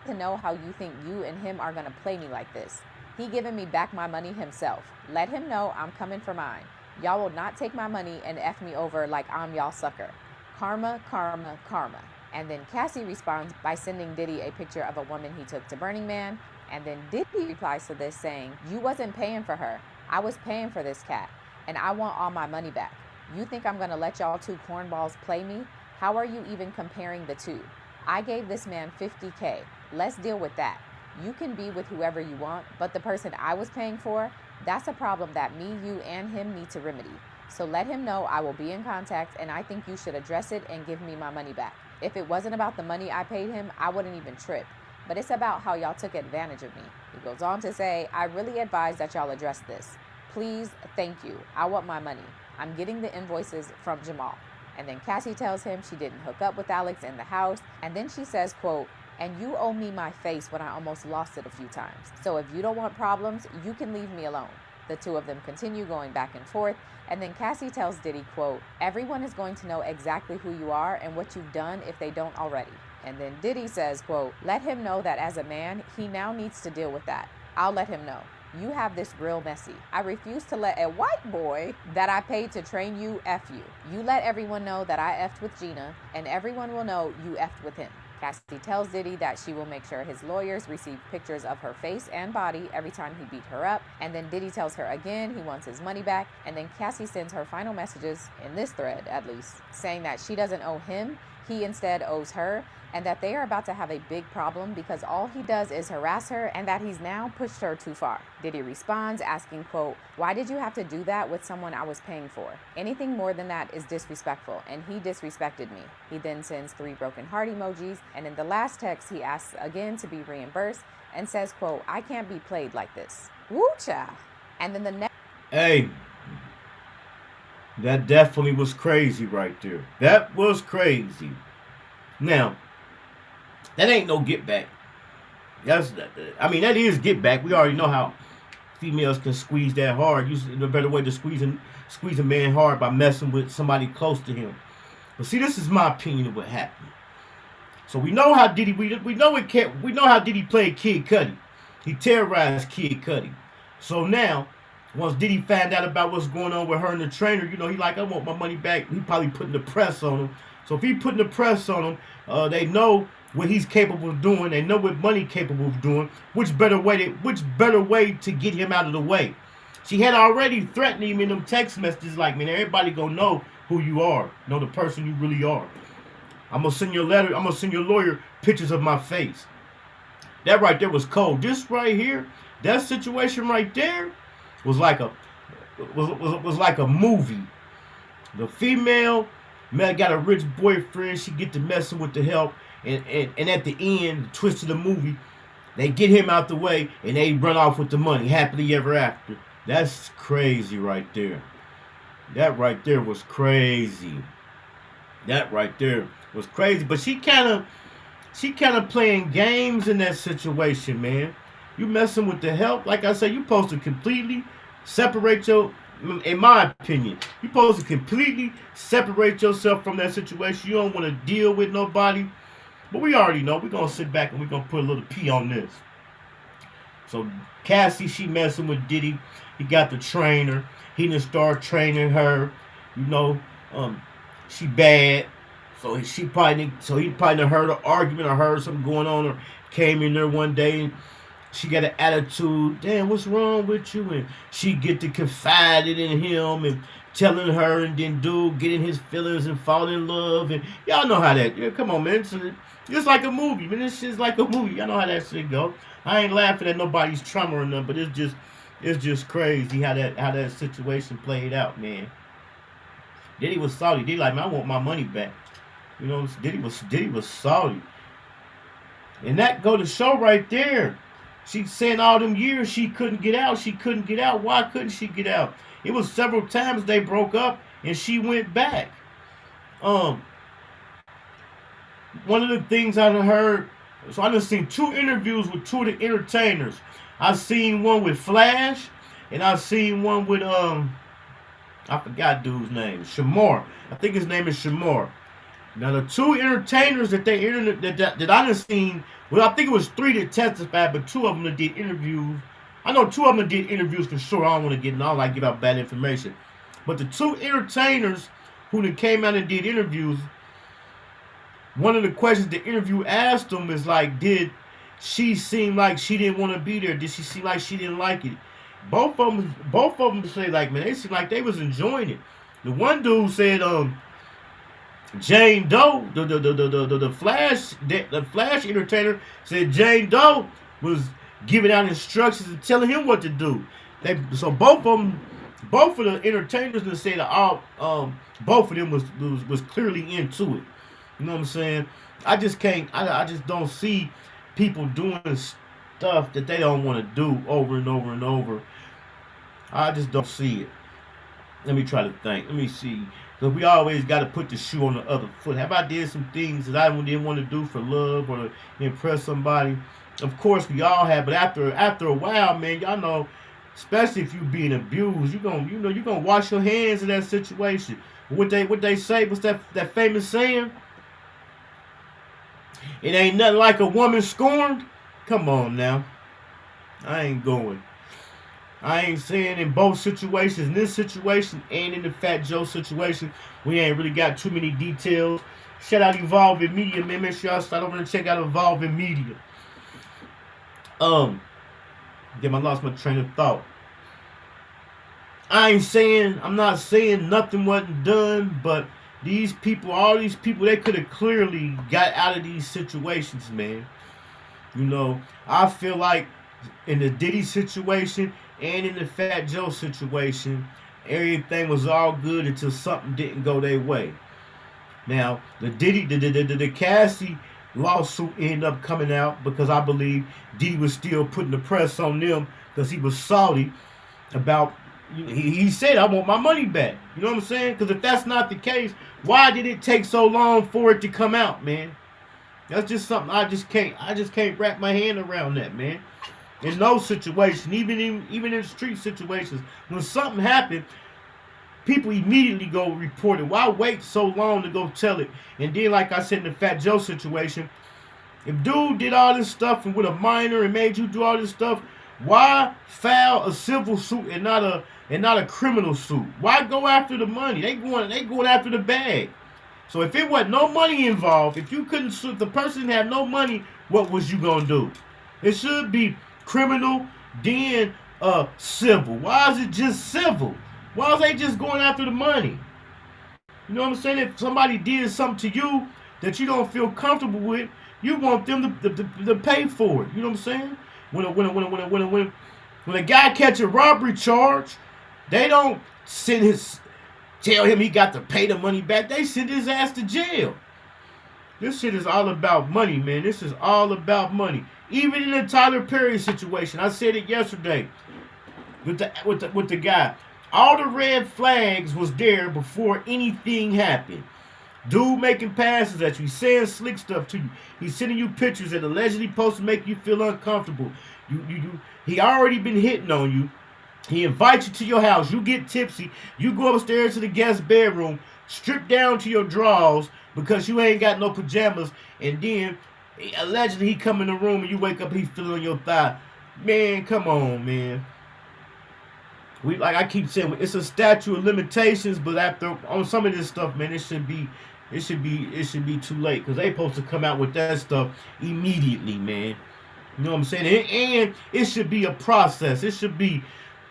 To know how you think you and him are going to play me like this. He giving me back my money himself. Let him know I'm coming for mine. Y'all will not take my money and F me over like I'm y'all sucker. Karma, karma, karma. And then Cassie responds by sending Diddy a picture of a woman he took to Burning Man. And then Diddy replies to this saying, you wasn't paying for her. I was paying for this cat. And I want all my money back. You think I'm going to let y'all two cornballs play me? How are you even comparing the two? I gave this man $50K. Let's deal with that. You can be with whoever you want, but the person I was paying for, that's a problem that me, you, and him need to remedy. So let him know I will be in contact, and I think you should address it and give me my money back. If it wasn't about the money I paid him, I wouldn't even trip. But it's about how y'all took advantage of me. He goes on to say, I really advise that y'all address this. Please, thank you. I want my money. I'm getting the invoices from Jamal. And then Cassie tells him she didn't hook up with Alex in the house. And then she says, quote, and you owe me my face when I almost lost it a few times. So if you don't want problems, you can leave me alone. The two of them continue going back and forth. And then Cassie tells Diddy, quote, everyone is going to know exactly who you are and what you've done if they don't already. And then Diddy says, quote, let him know that as a man, he now needs to deal with that. I'll let him know. You have this real messy. I refuse to let a white boy that I paid to train you F you. You let everyone know that I F'd with Gina, and everyone will know you F'd with him. Cassie tells Diddy that she will make sure his lawyers receive pictures of her face and body every time he beat her up. And then Diddy tells her again he wants his money back. And then Cassie sends her final messages, in this thread at least, saying that she doesn't owe him, he instead owes her, and that they are about to have a big problem because all he does is harass her and that he's now pushed her too far. Diddy responds asking, quote, why did you have to do that with someone I was paying for? Anything more than that is disrespectful, and he disrespected me. He then sends 3 broken heart emojis, and in the last text he asks again to be reimbursed and says, quote, I can't be played like this. Woo cha. And then the next... Hey, that definitely was crazy right there. That was crazy. Now, that ain't no get back. I mean, that is get back. We already know how females can squeeze that hard. Usually, the better way to squeeze a man hard by messing with somebody close to him. But see, this is my opinion of what happened. So we know how Diddy. We know how Diddy played Kid Cudi. He terrorized Kid Cudi. So now, once Diddy found out about what's going on with her and the trainer, you know, he like, I want my money back. He probably putting the press on him. So if he putting the press on him, they know what he's capable of doing. They know what money capable of doing. Which better way to get him out of the way? She had already threatened him in them text messages like, man, everybody gonna know who you are, know the person you really are. I'm gonna send your letter. I'm gonna send your lawyer pictures of my face. That right there was cold. This right here, that situation right there, was like a movie. The female man got a rich boyfriend. She get to messing with the help, and at the end, the twist of the movie, they get him out the way and they run off with the money, happily ever after. That's crazy right there. That right there was crazy. That right there was crazy. But she kind of playing games in that situation, man. You messing with the help, like I said, you supposed to completely separate in my opinion, you supposed to completely separate yourself from that situation. You don't want to deal with nobody. But we already know. We're going to sit back and we're going to put a little P on this. So Cassie, she messing with Diddy. He got the trainer. He didn't start training her. You know, she bad. So he probably done heard an argument or heard something going on, or came in there one day and she got an attitude. Damn, what's wrong with you? And she get to confiding in him and telling her, and then dude get in his feelings and fall in love. And y'all know how that. Yeah, come on, man. It's like a movie, man. This shit's like a movie. Y'all know how that shit go. I ain't laughing at nobody's trauma or nothing, but it's just crazy how that situation played out, man. Diddy was salty. Diddy like, man, I want my money back. You know, Diddy was salty. And that go to show right there She saying all them years she couldn't get out. She couldn't get out. Why couldn't she get out? It was several times they broke up and she went back. One of the things I heard, so I done seen 2 interviews with 2 of the entertainers. I seen one with Flash, and I seen one with I forgot dude's name, Shamar. I think his name is Shamar. Now the 2 entertainers that they that I done seen, well, I think it was 3 that testified, but 2 of them that did interviews. I know 2 of them that did interviews for sure. I don't want to get in all like give out bad information. But the 2 entertainers who then came out and did interviews, one of the questions the interview asked them is like, did she seem like she didn't want to be there? Did she seem like she didn't like it? Both of them say like, man, they seemed like they was enjoying it. The one dude said, Jane Doe, the Flash entertainer said Jane Doe was giving out instructions and telling him what to do. So both of the entertainers that say that both of them was clearly into it. You know what I'm saying? I just don't see people doing stuff that they don't want to do over and over and over. I just don't see it. Let me try to think. Let me see. Because we always got to put the shoe on the other foot. Have I did some things that I didn't want to do for love or to impress somebody? Of course we all have, but after a while, man, y'all know, especially if you being abused, you're gonna wash your hands in that situation. What they say, what's that famous saying? It ain't nothing like a woman scorned. Come on now. I ain't going. I ain't saying in both situations, in this situation and in the Fat Joe situation, we ain't really got too many details. Shout out Evolving Media, man. Make sure y'all start over and check out Evolving Media. Damn, I lost my train of thought. I'm not saying nothing wasn't done, but these people, all these people, they could have clearly got out of these situations, man. You know, I feel like in the Diddy situation and in the Fat Joe situation, everything was all good until something didn't go their way. Now, the Cassie lawsuit ended up coming out because I believe Diddy was still putting the press on them because he was salty about, he said, I want my money back. You know what I'm saying? Because if that's not the case, why did it take so long for it to come out, man? That's just something I just can't wrap my hand around that, man. In those situations, even in street situations, when something happened, people immediately go report it. Why wait so long to go tell it? And then, like I said, in the Fat Joe situation, if dude did all this stuff and with a minor and made you do all this stuff, why file a civil suit and not a criminal suit? Why go after the money? They going after the bag. So if it wasn't no money involved, if you couldn't sue, if the person had no money, what was you gonna do? It should be criminal, then civil. Why is it just civil? Why is they just going after the money? You know what I'm saying? If somebody did something to you that you don't feel comfortable with, you want them to pay for it. You know what I'm saying? When a guy catch a robbery charge, they don't tell him he got to pay the money back. They send his ass to jail. This shit is all about money, man. This is all about money. Even in the Tyler Perry situation, I said it yesterday with the guy. All the red flags was there before anything happened. Dude making passes at you, saying slick stuff to you. He's sending you pictures that allegedly supposed to make you feel uncomfortable. He already been hitting on you. He invites you to your house. You get tipsy. You go upstairs to the guest bedroom, strip down to your drawers because you ain't got no pajamas. And then, allegedly, he come in the room and you wake up, he feeling on your thigh. Man, come on, man. Like I keep saying, it's a statute of limitations, but on some of this stuff, man, it should be too late because they supposed to come out with that stuff immediately, man. You know what I'm saying? And it should be a process. It should be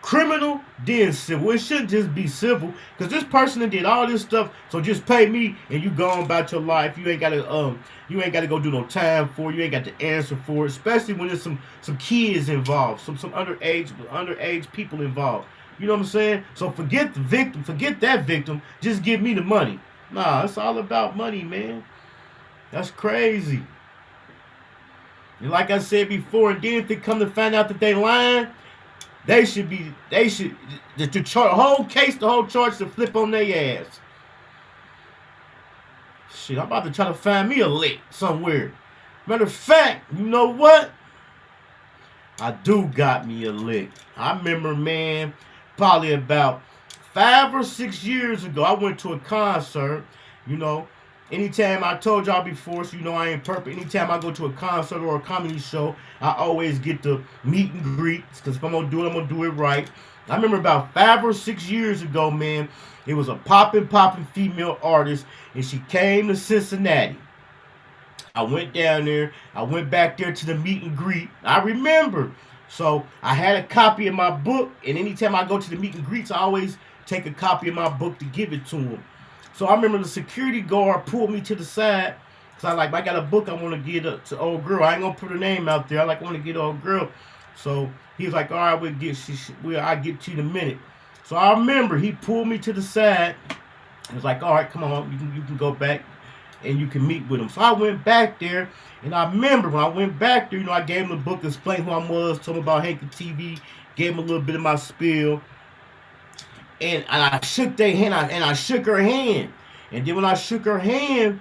criminal, then civil. It shouldn't just be civil because this person that did all this stuff, so just pay me and you go on about your life. You ain't gotta go do no time for it. You ain't got to answer for it, especially when there's some kids involved, some underage people involved. You know what I'm saying? So forget the victim, forget that victim. Just give me the money. Nah, it's all about money, man. That's crazy. And like I said before, and then if they come to find out that they lying, the whole case, the whole charge to flip on their ass. Shit, I'm about to try to find me a lick somewhere. Matter of fact, you know what? I do got me a lick. I remember, man, probably about 5 or 6 years ago, I went to a concert. You know, anytime I told y'all before, so you know I ain't perfect. Anytime I go to a concert or a comedy show, I always get the meet and greets. Because if I'm going to do it, I'm going to do it right. I remember about 5 or 6 years ago, man, it was a poppin' female artist, and she came to Cincinnati. I went down there. I went back there to the meet and greet. I remember. So I had a copy of my book, and anytime I go to the meet and greets, I always take a copy of my book to give it to him. So I remember the security guard pulled me to the side. So I got a book I want to give to old girl. I ain't going to put her name out there. I want to get old girl. So he was like, all right, I'll get to you in a minute. So I remember he pulled me to the side. He was like, all right, come on, you can go back and you can meet with him. So I went back there, and I remember when I went back there, you know, I gave him the book, explained who I was, told him about Hankin TV, gave him a little bit of my spiel. And I shook their hand, and I shook her hand. And then when I shook her hand,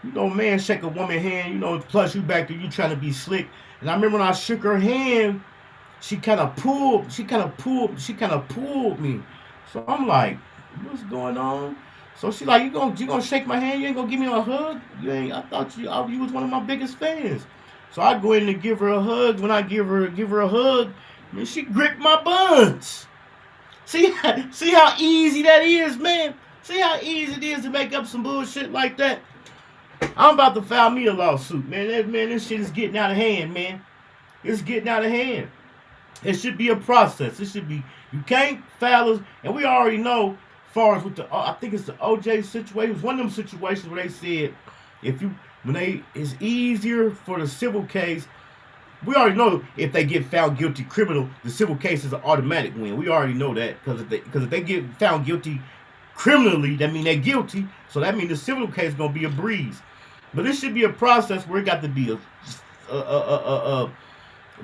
you know, man, shake a woman's hand, you know, plus you back there, you trying to be slick. And I remember when I shook her hand, she kind of pulled me. So I'm like, what's going on? So she like, you gonna shake my hand? You ain't gonna give me a hug? I thought you was one of my biggest fans. So I go in and give her a hug. When I give her a hug, man, she gripped my buns. See how easy that is, man. See how easy it is to make up some bullshit like that. I'm about to file me a lawsuit, man. This shit is getting out of hand, man. It's getting out of hand. It should be a process. It should be. You can't file us, and we already know. As far as with the, I think it's the OJ situation. It was one of them situations where they said, it's easier for the civil case. We already know if they get found guilty criminal, the civil case is an automatic win. We already know that because if they get found guilty criminally, that means they're guilty. So that means the civil case is gonna be a breeze. But this should be a process where it got to be a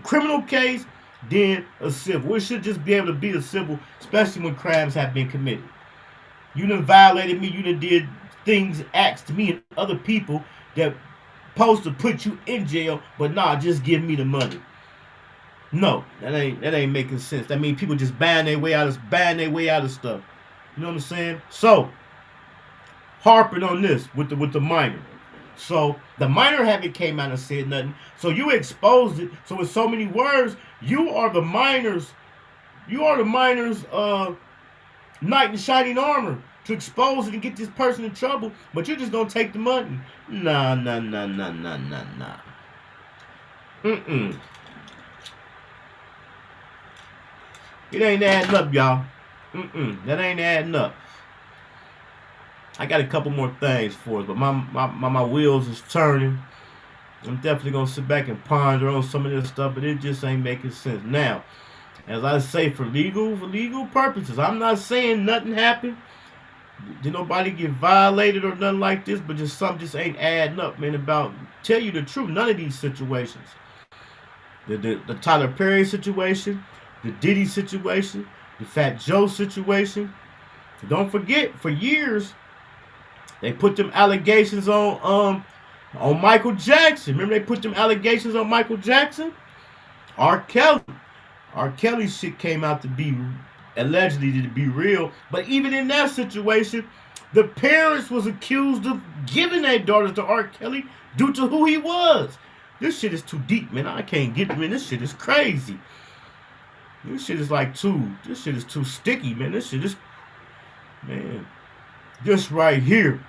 criminal case, then a civil. It should just be able to be a civil, especially when crimes have been committed. You done violated me. You done did acts to me and other people that supposed to put you in jail, but nah, just give me the money. No, that ain't making sense. That means people just buying their way out of stuff. You know what I'm saying? So harping on this with the minor. So the minor haven't came out and said nothing. So you exposed it. So with so many words, you are the minors. Knight in shining armor to expose it and get this person in trouble, but you're just gonna take the money. Nah. It ain't adding up, y'all. That ain't adding up. I got a couple more things for us, but my wheels is turning. I'm definitely gonna sit back and ponder on some of this stuff, but it just ain't making sense. Now, as I say, for legal purposes, I'm not saying nothing happened. Did nobody get violated or nothing like this, but just something just ain't adding up, man. Tell you the truth, none of these situations. The Tyler Perry situation, the Diddy situation, the Fat Joe situation. Don't forget, for years, they put them allegations on Michael Jackson. Remember they put them allegations on Michael Jackson? R. Kelly shit came out to be allegedly to be real, but even in that situation, the parents was accused of giving their daughters to R. Kelly due to who he was. This shit is too deep, man. I can't get it, man. This shit is crazy. This shit is too sticky, man. This right here.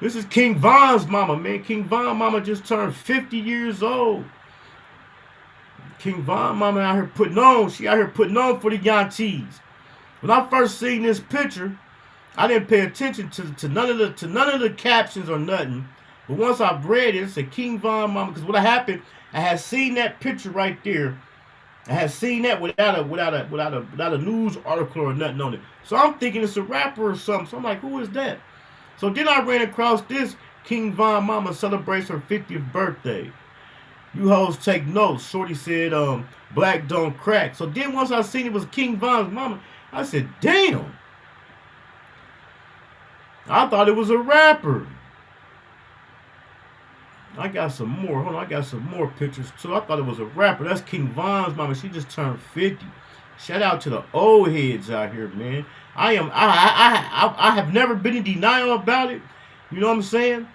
This is King Von's mama, man. King Von mama just turned 50 years old. King Von mama out here putting on. She out here putting on for the Yantees. When I first seen this picture, I didn't pay attention to none of the captions or nothing. But once I read it, it said King Von mama. Because what happened, I had seen that picture right there. I had seen that without a news article or nothing on it. So I'm thinking it's a rapper or something. So I'm like, who is that? So then I ran across this King Von mama celebrates her 50th birthday. You hoes take notes. Shorty said, black don't crack. So then once I seen it was King Von's mama, I said, damn. I thought it was a rapper. I got some more. Hold on, I got some more pictures too. I thought it was a rapper. That's King Von's mama. She just turned 50. Shout out to the old heads out here, man. I have never been in denial about it. You know what I'm saying?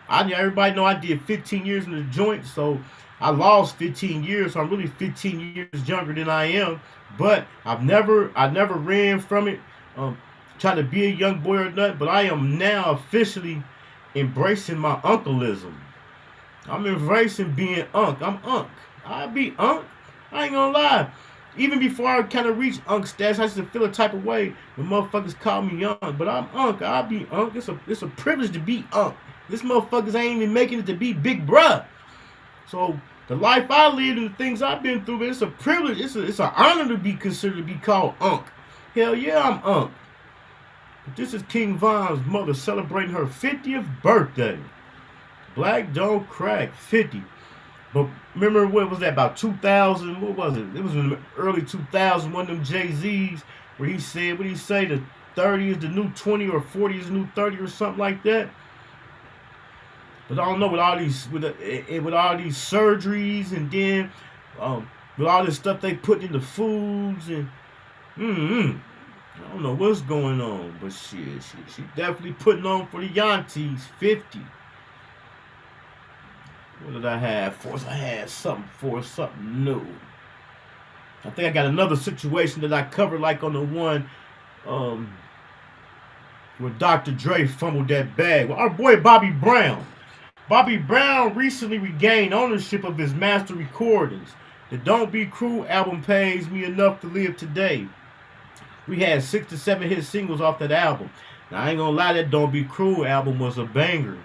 Everybody know I did 15 years in the joint, so I lost 15 years. So I'm really 15 years younger than I am. But I never ran from it. Trying to be a young boy or nothing. But I am now officially embracing my uncleism. I'm embracing being unk. I'm unk. I be unk. I ain't gonna lie. Even before I kind of reach unk status, I used to feel a type of way when motherfuckers call me young. But I'm unk. I be unk. It's a privilege to be unk. This motherfuckers ain't even making it to be big bruh. So the life I lived and the things I've been through, it's a privilege. It's an honor to be considered to be called unk. Hell yeah, I'm unk. But this is King Von's mother celebrating her 50th birthday. Black don't crack, 50. But remember, what was that, about 2000? What was it? It was in the early 2000s, one of them Jay-Z's, where he said, what did he say, the 30 is the new 20 or 40 is the new 30 or something like that. But I don't know, with all these surgeries and then with all this stuff they put in the foods and I don't know what's going on, but she definitely putting on for the Yantees. 50. What did I have for us? I had something new. I think I got another situation that I covered, like on the one where Dr. Dre fumbled that bag. Well, our boy Bobby Brown. Bobby Brown recently regained ownership of his master recordings. The Don't Be Cruel album pays me enough to live today. We had 6 to 7 hit singles off that album. Now, I ain't gonna lie, that Don't Be Cruel album was a banger.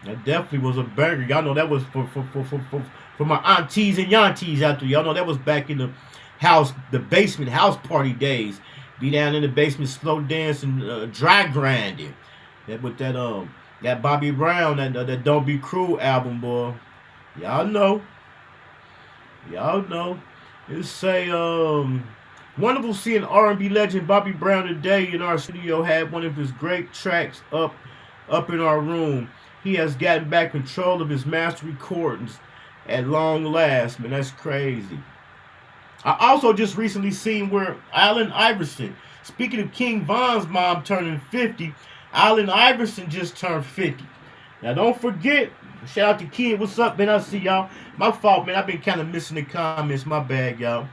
That definitely was a banger. Y'all know that was for my aunties and yanties out there. Y'all know that was back in the basement house party days. Be down in the basement, slow dancing, dry grinding. That Bobby Brown, that Don't Be Cruel album, boy. Y'all know. Let's say, wonderful seeing R&B legend Bobby Brown today in our studio. Had one of his great tracks up in our room. He has gotten back control of his master recordings at long last. Man, that's crazy. I also just recently seen where Allen Iverson, speaking of King Von's mom turning 50, Allen Iverson just turned 50. Now don't forget, shout out to Kid. What's up, man? I see y'all. My fault, man. I've been kind of missing the comments. My bad, y'all.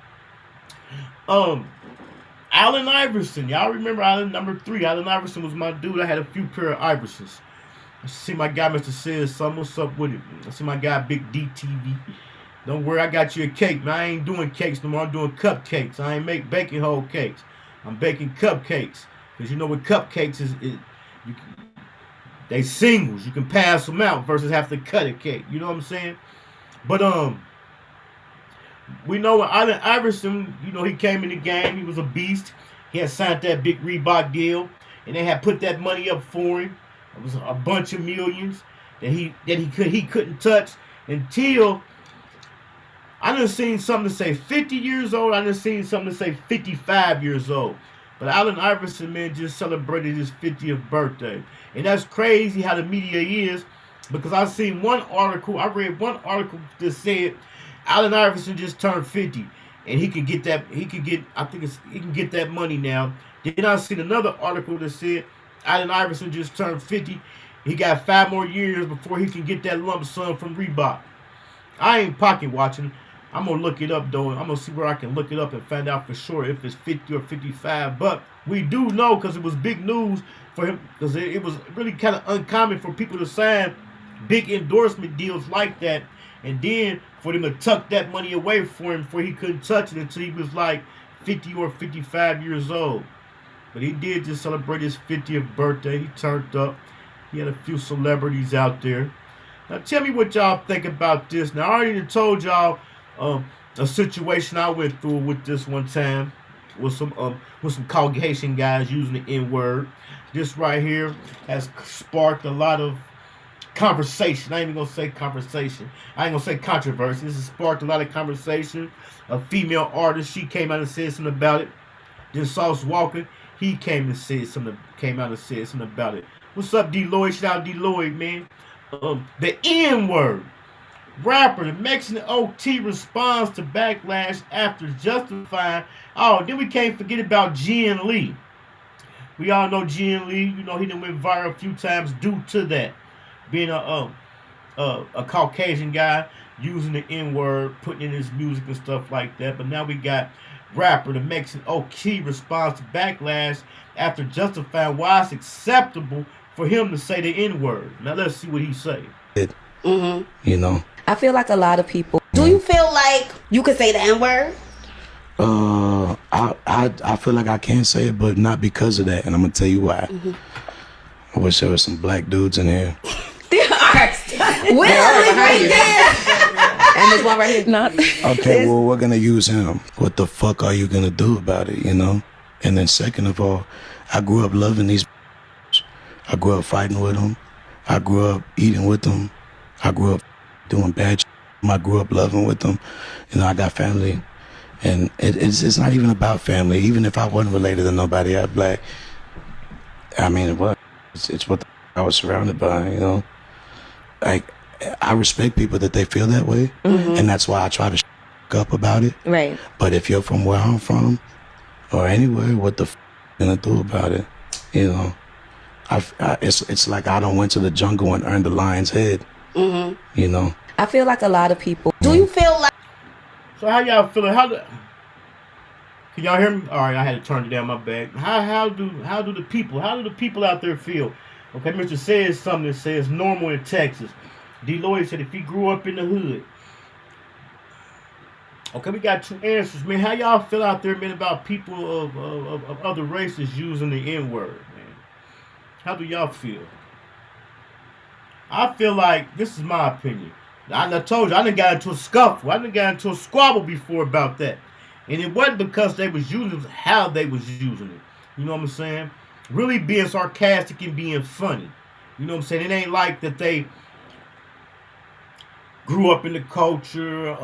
Allen Iverson. Y'all remember Allen number 3. Allen Iverson was my dude. I had a few pair of Iversons. I see my guy, Mr. Says something. What's up with it? I see my guy, Big DTV. Don't worry, I got you a cake, man. I ain't doing cakes no more. I'm doing cupcakes. I ain't baking whole cakes. I'm baking cupcakes. Because you know what cupcakes is they singles. You can pass them out versus have to cut a cake. You know what I'm saying? But we know Allen Iverson, you know, he came in the game. He was a beast. He had signed that big Reebok deal. And they had put that money up for him. It was a bunch of millions that he couldn't touch until I done seen something to say 50 years old. I done seen something to say 55 years old. But Allen Iverson, man, just celebrated his 50th birthday. And that's crazy how the media is, because I read one article that said Allen Iverson just turned 50 and he can get that money now. Then I seen another article that said Allen Iverson just turned 50. He got 5 more years before he can get that lump sum from Reebok. I ain't pocket watching. I'm going to look it up, though. I'm going to see where I can look it up and find out for sure if it's 50 or 55. But we do know, because it was big news for him, because it was really kind of uncommon for people to sign big endorsement deals like that, and then for them to tuck that money away for him before he couldn't touch it until he was like 50 or 55 years old. But he did just celebrate his 50th birthday. He turned up. He had a few celebrities out there. Now tell me what y'all think about this. Now I already told y'all a situation I went through with this one time with some Caucasian guys using the N-word. This right here has sparked a lot of conversation. I ain't even gonna say conversation. I ain't gonna say controversy. This has sparked a lot of conversation. A female artist, she came out and said something about it. Then Sauce Walker, he came out and said something about it. What's up, D Lloyd? Shout out D Lloyd, man. The N-word. Rapper, the Mexican OT responds to backlash after justifying. Oh, then we can't forget about Jen Lee. We all know Jen Lee. You know, he done went viral a few times due to that. Being a Caucasian guy, using the N-word, putting in his music and stuff like that. But now we got rapper, the Mexican OT responds to backlash after justifying why it's acceptable for him to say the N-word. Now let's see what he say. Mm-hmm. You know. I feel like a lot of people. Do you feel like you could say the N-word? I feel like I can say it, but not because of that, and I'm gonna tell you why. Mm-hmm. I wish there was some black dudes in here. There are. Well, right there. And this one right here is not. Okay, well, we're gonna use him. What the fuck are you gonna do about it, you know? And then second of all, I grew up loving these. I grew up fighting with them. I grew up eating with them. I grew up doing bad shit. I grew up loving with them. You know, I got family. And it's not even about family. Even if I wasn't related to nobody out black, I mean, it was. It's what I was surrounded by, you know? Like, I respect people that they feel that way. Mm-hmm. And that's why I try to up about it. Right. But if you're from where I'm from, or anywhere, what the gonna do about it? You know? It's like I done went to the jungle and earned the lion's head. Mm-hmm. You know? I feel like a lot of people. Do you feel like? So how y'all feeling? Can y'all hear me? All right, I had to turn it down. My bad. How do the people out there feel? Okay, Mr. says something that says normal in Texas. D. Lloyd said if he grew up in the hood. Okay, we got two answers, man. How y'all feel out there, man, about people of other races using the N-word, man? How do y'all feel? I feel like, this is my opinion. I told you, I done got into a scuffle. I done got into a squabble before about that. And it wasn't because they was using it, it was how they was using it. You know what I'm saying? Really being sarcastic and being funny. You know what I'm saying? It ain't like that they grew up in the culture,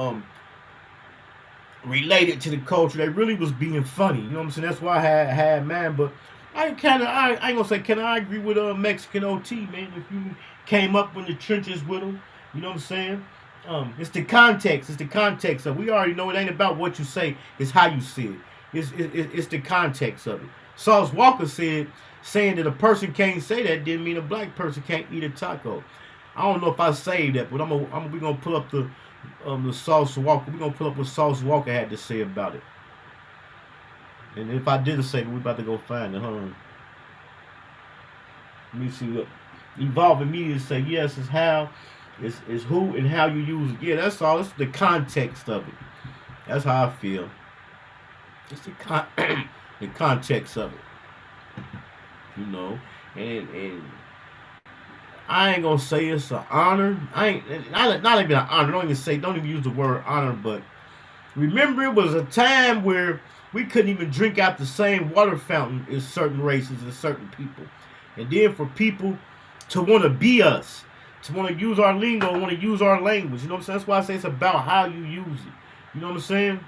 related to the culture. They really was being funny. You know what I'm saying? That's why I had mine. But I ain't gonna say, can I agree with Mexican OT, man? If you came up in the trenches with them, you know what I'm saying? It's the context. It's the context of it. We already know it ain't about what you say. It's how you see it. It's the context of it. Sauce Walker saying that a person can't say that didn't mean a black person can't eat a taco. I don't know if I say that, but we're gonna pull up the Sauce Walker. We're gonna pull up what Sauce Walker had to say about it. And if I didn't say it, we about to go find it. Hold on. Let me see what Evolving Media say. Yes, it's how. It's who and how you use it. Yeah, that's all. It's the context of it. That's how I feel. It's the context of it. You know, and I ain't gonna say it's an honor. Not even an honor. Don't even use the word honor. But remember, it was a time where we couldn't even drink out the same water fountain as certain races and certain people. And then for people to want to be us, to want to use our lingo, want to use our language. You know what I'm saying? That's why I say it's about how you use it. You know what I'm saying?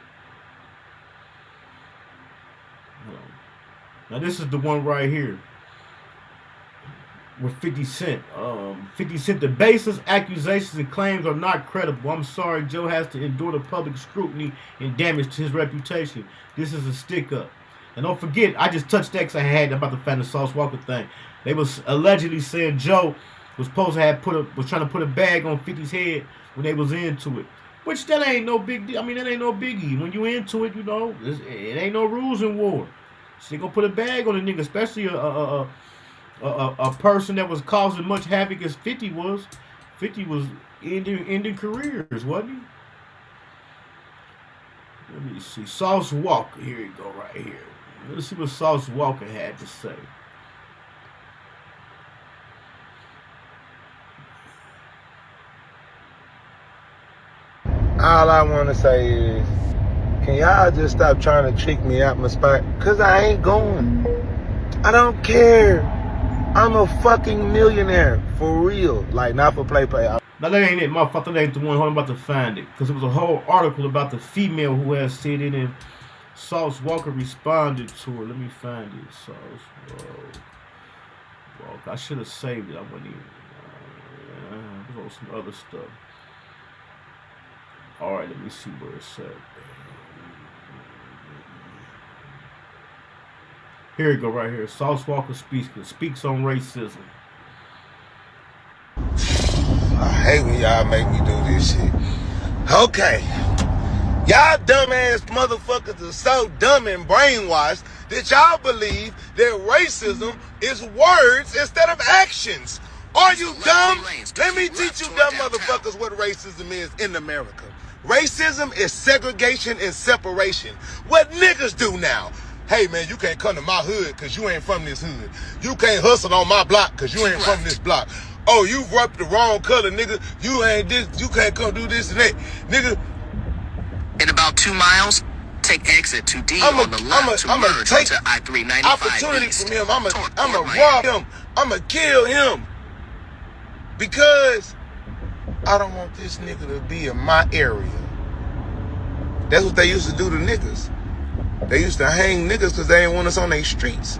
Now this is the one right here. With 50 Cent. 50 Cent, the baseless accusations and claims are not credible. I'm sorry, Joe has to endure the public scrutiny and damage to his reputation. This is a stick up. And don't forget, I just touched that because I had about the fan of Sauce Walker thing. They was allegedly saying Joe was supposed to have was trying to put a bag on 50's head when they was into it. Which that ain't no big deal. I mean, that ain't no biggie. When you into it, you know, it ain't no rules in war. So they gonna put a bag on a nigga, especially a person that was causing much havoc as 50 was. 50 was ending careers, wasn't he? Let me see. Sauce Walker. Here you go, right here. Let's see what Sauce Walker had to say. All I want to say is, can y'all just stop trying to trick me out my spot? Because I ain't going. I don't care. I'm a fucking millionaire. For real. Like, not for play. Now that ain't it, motherfucker. That ain't the one. I'm about to find it. Because it was a whole article about the female who had said it, and Sauce Walker responded to her. Let me find it. Sauce Walker. I should have saved it. I wouldn't even. There was some other stuff. Alright, let me see where it's at. Here we go, right here. Sauce Walker speaks on racism. I hate when y'all make me do this shit. Okay. Y'all dumbass motherfuckers are so dumb and brainwashed that y'all believe that racism is words instead of actions. Are you dumb? Let me teach you dumb motherfuckers what racism is in America. Racism is segregation and separation. What niggas do now? Hey man, you can't come to my hood because you ain't from this hood. You can't hustle on my block because you ain't from this block. Oh, you rubbed the wrong color, nigga. You ain't this. You can't come do this and that, nigga. In about 2 miles, take exit 2D on the left to merge onto I-395 opportunity East. from him. I'ma rob him. I'ma kill him because I don't want this nigga to be in my area. That's what they used to do to niggas. They used to hang niggas because they didn't want us on their streets.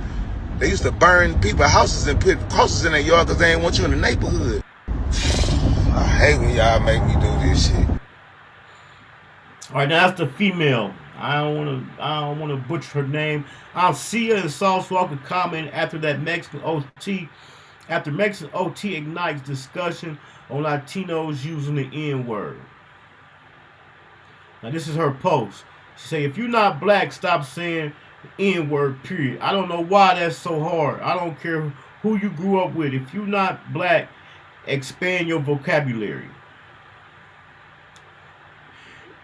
They used to burn people's houses and put crosses in their yard because they didn't want you in the neighborhood. I hate when y'all make me do this shit. All right, now that's the female. I don't wanna butcher her name. I'll see her in Sauce Walker comment after that Mexican OT. After Mexican OT ignites discussion on Latinos using the N-word. Now this is her post. She say, if you're not black, stop saying the N-word, period. I don't know why that's so hard. I don't care who you grew up with. If you're not black, expand your vocabulary.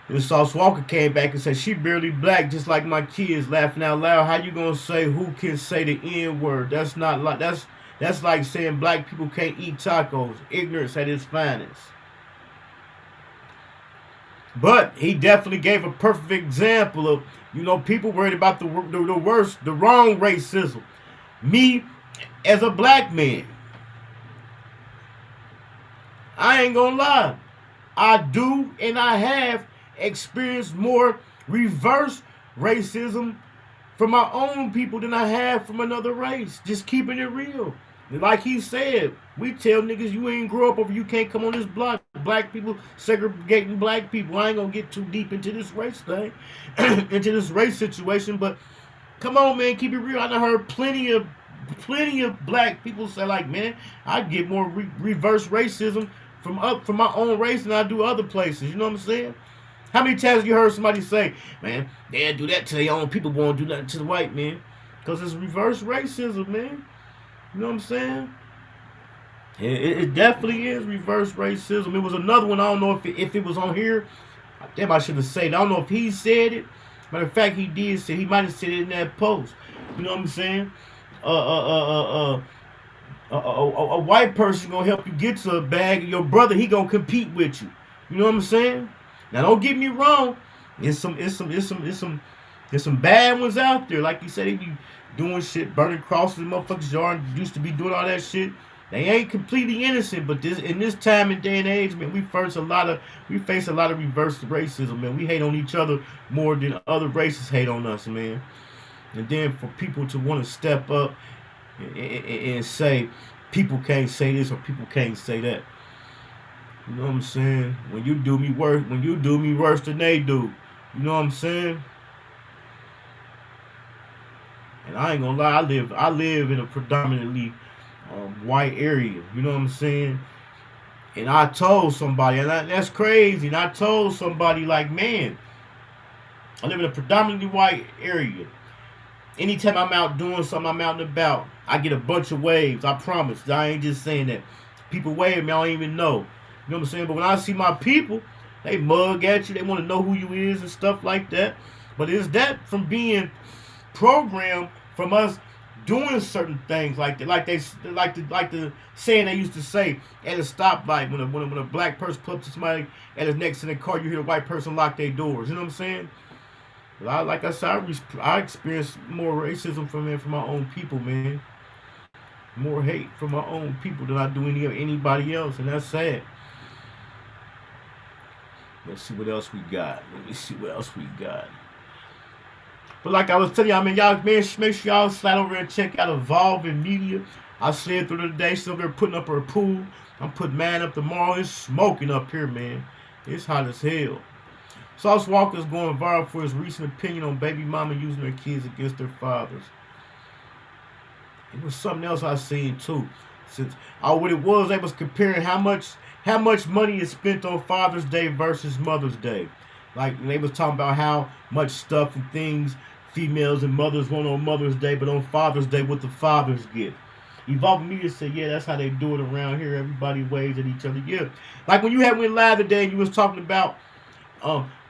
And Sauce Walker came back and said, she barely black, just like my kids, laughing out loud. How you gonna say who can say the N-word? That's not like that's like saying black people can't eat tacos. Ignorance at its finest. But he definitely gave a perfect example of, you know, people worried about the wrong racism. Me, as a black man, I ain't gonna lie. I do and I have experienced more reverse racism from my own people than I have from another race. Just keeping it real. Like he said, we tell niggas you ain't grow up over, you can't come on this block. Black people segregating black people. I ain't gonna get too deep into this race thing, into this race situation, but come on, man, keep it real. I done heard plenty of black people say, like, man, I get more reverse racism from my own race than I do other places. You know what I'm saying? How many times have you heard somebody say, man, they'll do that to their own people, won't do nothing to the white man? Because it's reverse racism, man. You know what I'm saying? It definitely is reverse racism. It was another one. I don't know if it was on here. Damn, I should have said it. I don't know if he said it. Matter of fact, he did say, he might have said it in that post. You know what I'm saying? A white person gonna help you get to a bag, and your brother, he gonna compete with you. You know what I'm saying? Now don't get me wrong. There's some bad ones out there. Like you said, they be doing shit, burning crosses, motherfuckers yard, used to be doing all that shit. They ain't completely innocent, but in this time and day and age, man, we face a lot of reverse racism, man. We hate on each other more than other races hate on us, man. And then for people to want to step up and say people can't say this or people can't say that. You know what I'm saying? When you do me worse than they do. You know what I'm saying? And I ain't gonna lie, I live in a predominantly white area. You know what I'm saying? And I told somebody, and that's crazy. And I told somebody, like, man, I live in a predominantly white area. Anytime I'm out doing something, I'm out and about, I get a bunch of waves. I promise. I ain't just saying that. People wave me, I don't even know. You know what I'm saying? But when I see my people, they mug at you. They want to know who you is and stuff like that. But is that from being programmed from us doing certain things like that, like the saying they used to say at a stoplight when a black person put up to somebody at his next to their car, you hear a white person lock their doors. You know what I'm saying? But like I said, I experienced more racism from my own people, man. more hate from my own people than I do anybody else, and that's sad. Let's see what else we got. Let me see what else we got. But like I was telling y'all, man, y'all, make sure y'all slide over and check out Evolving Media. I slid through the day, still over there putting up her pool. I'm putting mine up tomorrow. It's smoking up here, man. It's hot as hell. Sauce Walker's going viral for his recent opinion on baby mama using their kids against their fathers. It was something else I seen too. Since what it was, they was comparing how much money is spent on Father's Day versus Mother's Day. Like they was talking about how much stuff and things females and mothers want on Mother's Day, but on Father's Day what the fathers get. Evolving Media said, yeah, that's how they do it around here. Everybody waves at each other. Yeah. Like when you went live today and you was talking about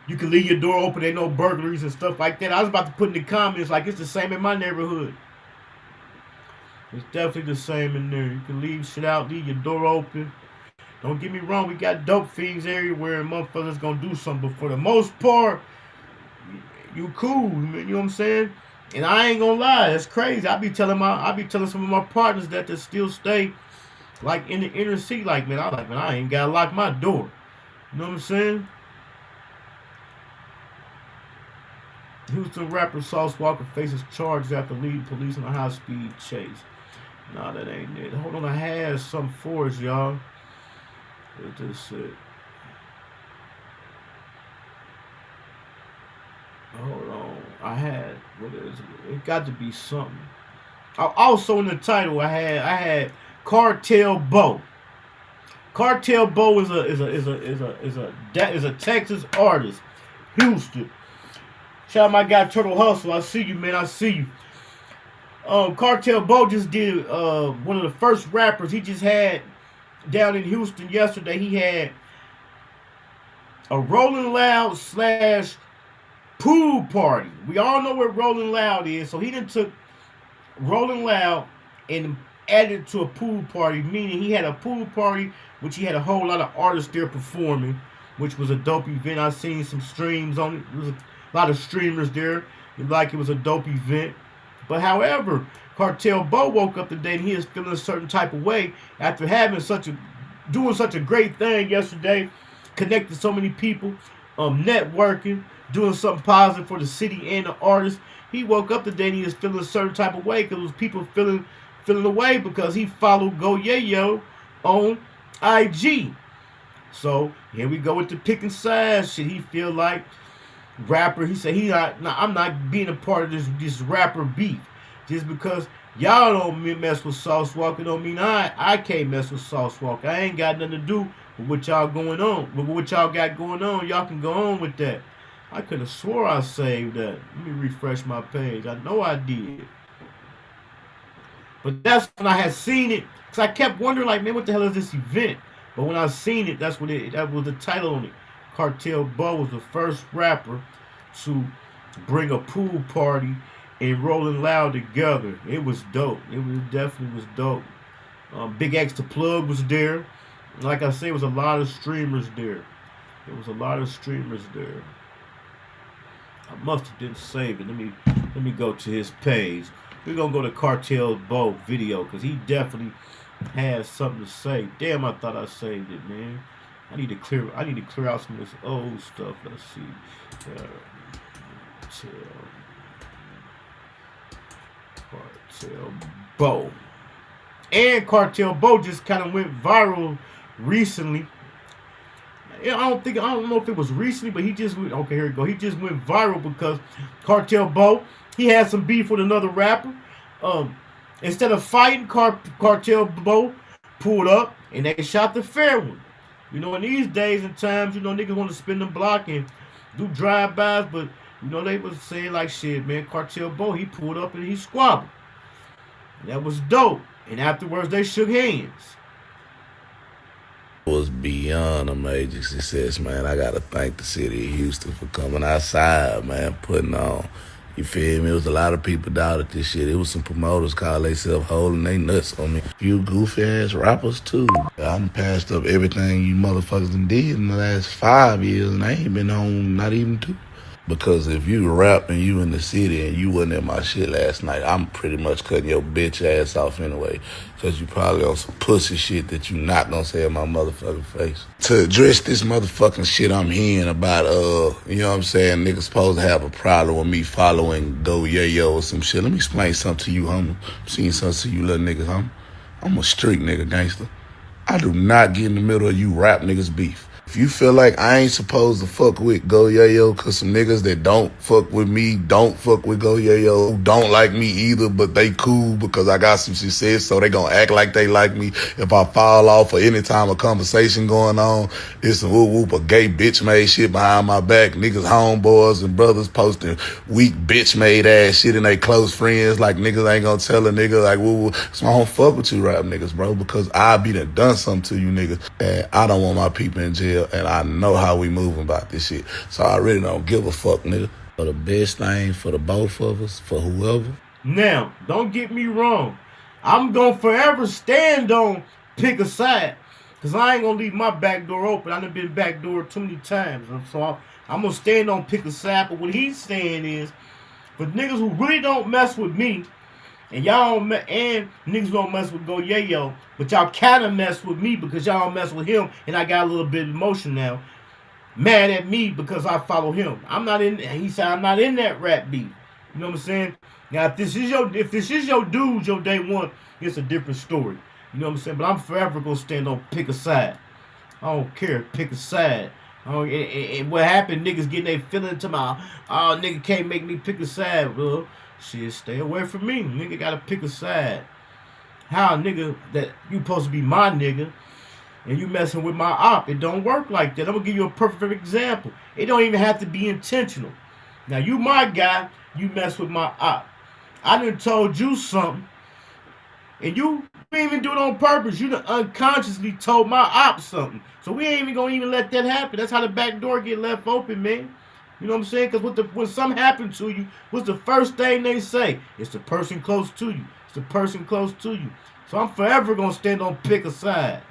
you can leave your door open, ain't no burglaries and stuff like that. I was about to put in the comments like it's the same in my neighborhood. It's definitely the same in there. You can leave shit out, leave your door open. Don't get me wrong, we got dope fiends everywhere and motherfuckers gonna do something. But for the most part, you cool, you know what I'm saying? And I ain't gonna lie, that's crazy. I be telling some of my partners that they still stay like in the inner city, like man, I ain't gotta lock my door. You know what I'm saying? Houston rapper Sauce Walker faces charges after leading police in a high-speed chase. Nah, that ain't it. Hold on, I had something for us, y'all. What just said. Hold on, what is it? It got to be something. Also in the title, I had Cartel Bo. Cartel Bo is a Texas artist, Houston. Shout out my guy Turtle Hustle. I see you, man. I see you. Cartel Bo just did one of the first rappers he just had down in Houston yesterday. He had a Rolling Loud / pool party. We all know what Rolling Loud is, so he done took Rolling Loud and added it to a pool party, meaning he had a pool party which he had a whole lot of artists there performing, which was a dope event. I seen some streams on it. There was a lot of streamers there. It was a dope event. But however, Cartel Bo woke up today and he is feeling a certain type of way after doing such a great thing yesterday, connecting so many people, networking, doing something positive for the city and the artists. He woke up today and he is feeling a certain type of way because people feeling away because he followed Go Yayo on IG. So here we go with the picking sides shit. He feel like rapper. He said I'm not being a part of this rapper beef. Just because y'all don't mess with Sauce Walker don't mean I can't mess with Sauce Walker. I ain't got nothing to do with what y'all going on. But what y'all got going on, y'all can go on with that. I could have swore I saved that. Let me refresh my page. I know I did. But that's when I had seen it. Because I kept wondering, like, man, what the hell is this event? But when I seen it, that was the title on it. Cartel Bo was the first rapper to bring a pool party and Rolling Loud together. It was dope. It definitely was dope. Big X The Plug was there. Like I said, it was a lot of streamers there. I must have didn't save it. Let me go to his page. We're gonna go to Cartel Bo video because he definitely has something to say. Damn, I thought I saved it, man. I need to clear out some of this old stuff. Let's see. Cartel Bo. And Cartel Bo just kind of went viral recently. I don't know if it was recently, but he just went, okay, here we go. He just went viral because Cartel Bo, he had some beef with another rapper. Instead of fighting, Cartel Bo pulled up and they shot the fair one. You know, in these days and times, you know, niggas want to spin the block and do drive-bys, but, you know, they was saying like, shit, man, Cartel Bo, he pulled up and he squabbled. That was dope. And afterwards, they shook hands. Was beyond a major success, man. I gotta thank the city of Houston for coming outside, man, putting on. You feel me? It was a lot of people doubted this shit. It was some promoters call themselves holding they nuts on me. Few goofy ass rappers too. I done passed up everything you motherfuckers done did in the last 5 years, and I ain't been on not even 2. Because if you rap and you in the city and you wasn't in my shit last night, I'm pretty much cutting your bitch ass off anyway. Because you probably on some pussy shit that you not gonna say in my motherfucking face. To address this motherfucking shit I'm hearing about, you know what I'm saying, niggas supposed to have a problem with me following Go Yayo or some shit. Let me explain something to you, homie. I'm seeing something to you little niggas, homie. I'm a street nigga, gangster. I do not get in the middle of you rap niggas beef. If you feel like I ain't supposed to fuck with Go Yayo cause some niggas that don't fuck with me, don't fuck with Go Yayo, who don't like me either, but they cool because I got some success, so they gonna act like they like me. If I fall off or any time a conversation going on, it's some whoop whoop, a gay bitch made shit behind my back. Niggas, homeboys and brothers posting weak bitch made ass shit in they close friends like niggas ain't gonna tell a nigga like woo woo. So I don't fuck with you rap niggas, bro, because I be done something to you niggas and I don't want my people in jail. And I know how we moving about this shit. So I really don't give a fuck, nigga. For the best thing for the both of us, for whoever. Now, don't get me wrong. I'm gonna forever stand on pick a side. Cause I ain't gonna leave my back door open. I done been backdoored too many times. So I'm gonna stand on pick a side. But what he's saying is, for niggas who really don't mess with me, and y'all don't and niggas don't mess with Go Yayo, but y'all kind of mess with me because y'all don't mess with him, and I got a little bit of emotion now. Mad at me because I follow him. I'm not in. He said I'm not in that rap beat. You know what I'm saying? Now if this is your dude, your day one, it's a different story. You know what I'm saying? But I'm forever gonna stand on pick a side. I don't care. Pick a side. And what happened? Niggas getting their feeling to my, oh nigga can't make me pick a side, bro. Shit, stay away from me. Nigga gotta pick a side. How nigga that you supposed to be my nigga and you messing with my op? It don't work like that. I'm gonna give you a perfect example. It don't even have to be intentional. Now you my guy, you mess with my op. I done told you something and you didn't even do it on purpose. You done unconsciously told my op something. So we ain't even gonna let that happen. That's how the back door get left open, man. You know what I'm saying? Because when something happens to you, what's the first thing they say? It's the person close to you. It's the person close to you. So I'm forever going to stand on pick a side.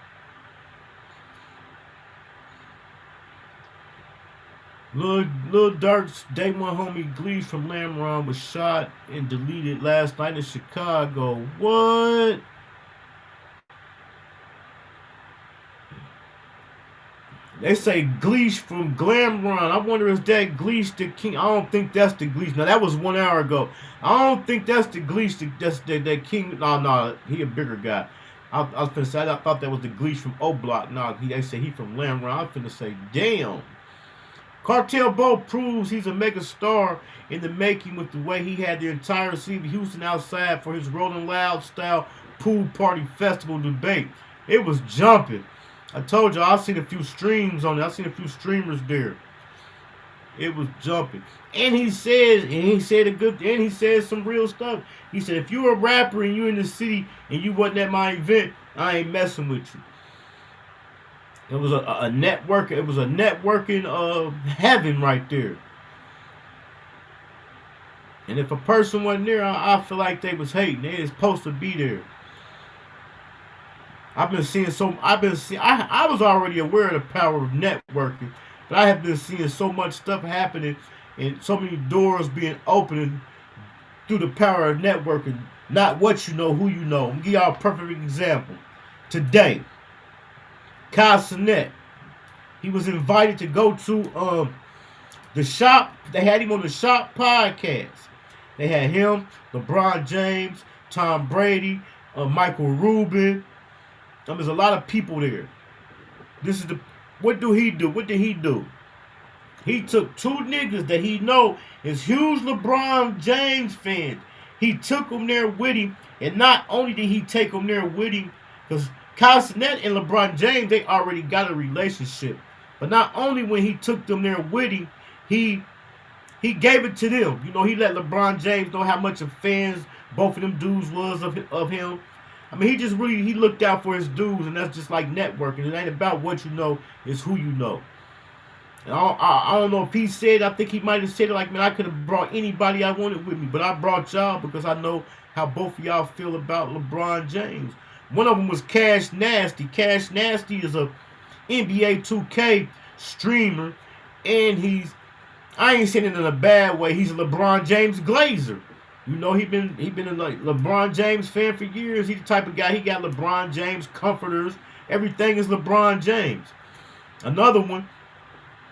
Lil Durk's day one homie Glee from Lamron was shot and deleted last night in Chicago. What? They say Gleesh from Glamron. I wonder if that Gleesh the king. I don't think that's the Gleesh. Now that was 1 hour ago. I don't think that's the Gleesh. That's the king. No, he a bigger guy. I was finna say I thought that was the Gleesh from O Block. No, they say he from Lamron. I'm finna say damn. Cartel Bo proves he's a mega star in the making with the way he had the entire city of Houston outside for his Rolling Loud style pool party festival debate. It was jumping. I told you I seen a few streams on it. I seen a few streamers there. It was jumping. And he said some real stuff. He said if you're a rapper and you're in the city and you wasn't at my event, I ain't messing with you. It was a network. It was a networking heaven right there. And if a person wasn't there, I feel like they was hating. They was supposed to be there. I was already aware of the power of networking, but I have been seeing so much stuff happening and so many doors being opened through the power of networking. Not what you know, who you know. I'm gonna give y'all a perfect example. Today, Chyld, he was invited to go to the shop. They had him on the shop podcast. They had him, LeBron James, Tom Brady, Michael Rubin. There's a lot of people there. What do he do? What did he do? He took two niggas that he know is huge LeBron James fans. He took them there with him, and not only did he take them there with him, because Chyld and LeBron James, they already got a relationship. But not only when he took them there with him, he gave it to them. You know, he let LeBron James know how much of fans both of them dudes was of him. I mean, he looked out for his dudes, and that's just like networking. It ain't about what you know, it's who you know. And I don't know if he said, I think he might have said it like, man, I could have brought anybody I wanted with me, but I brought y'all because I know how both of y'all feel about LeBron James. One of them was Cash Nasty. Cash Nasty is a NBA 2K streamer, and he's I ain't saying it in a bad way. He's a LeBron James glazer. You know, he been a like LeBron James fan for years. He's the type of guy, he got LeBron James comforters. Everything is LeBron James. Another one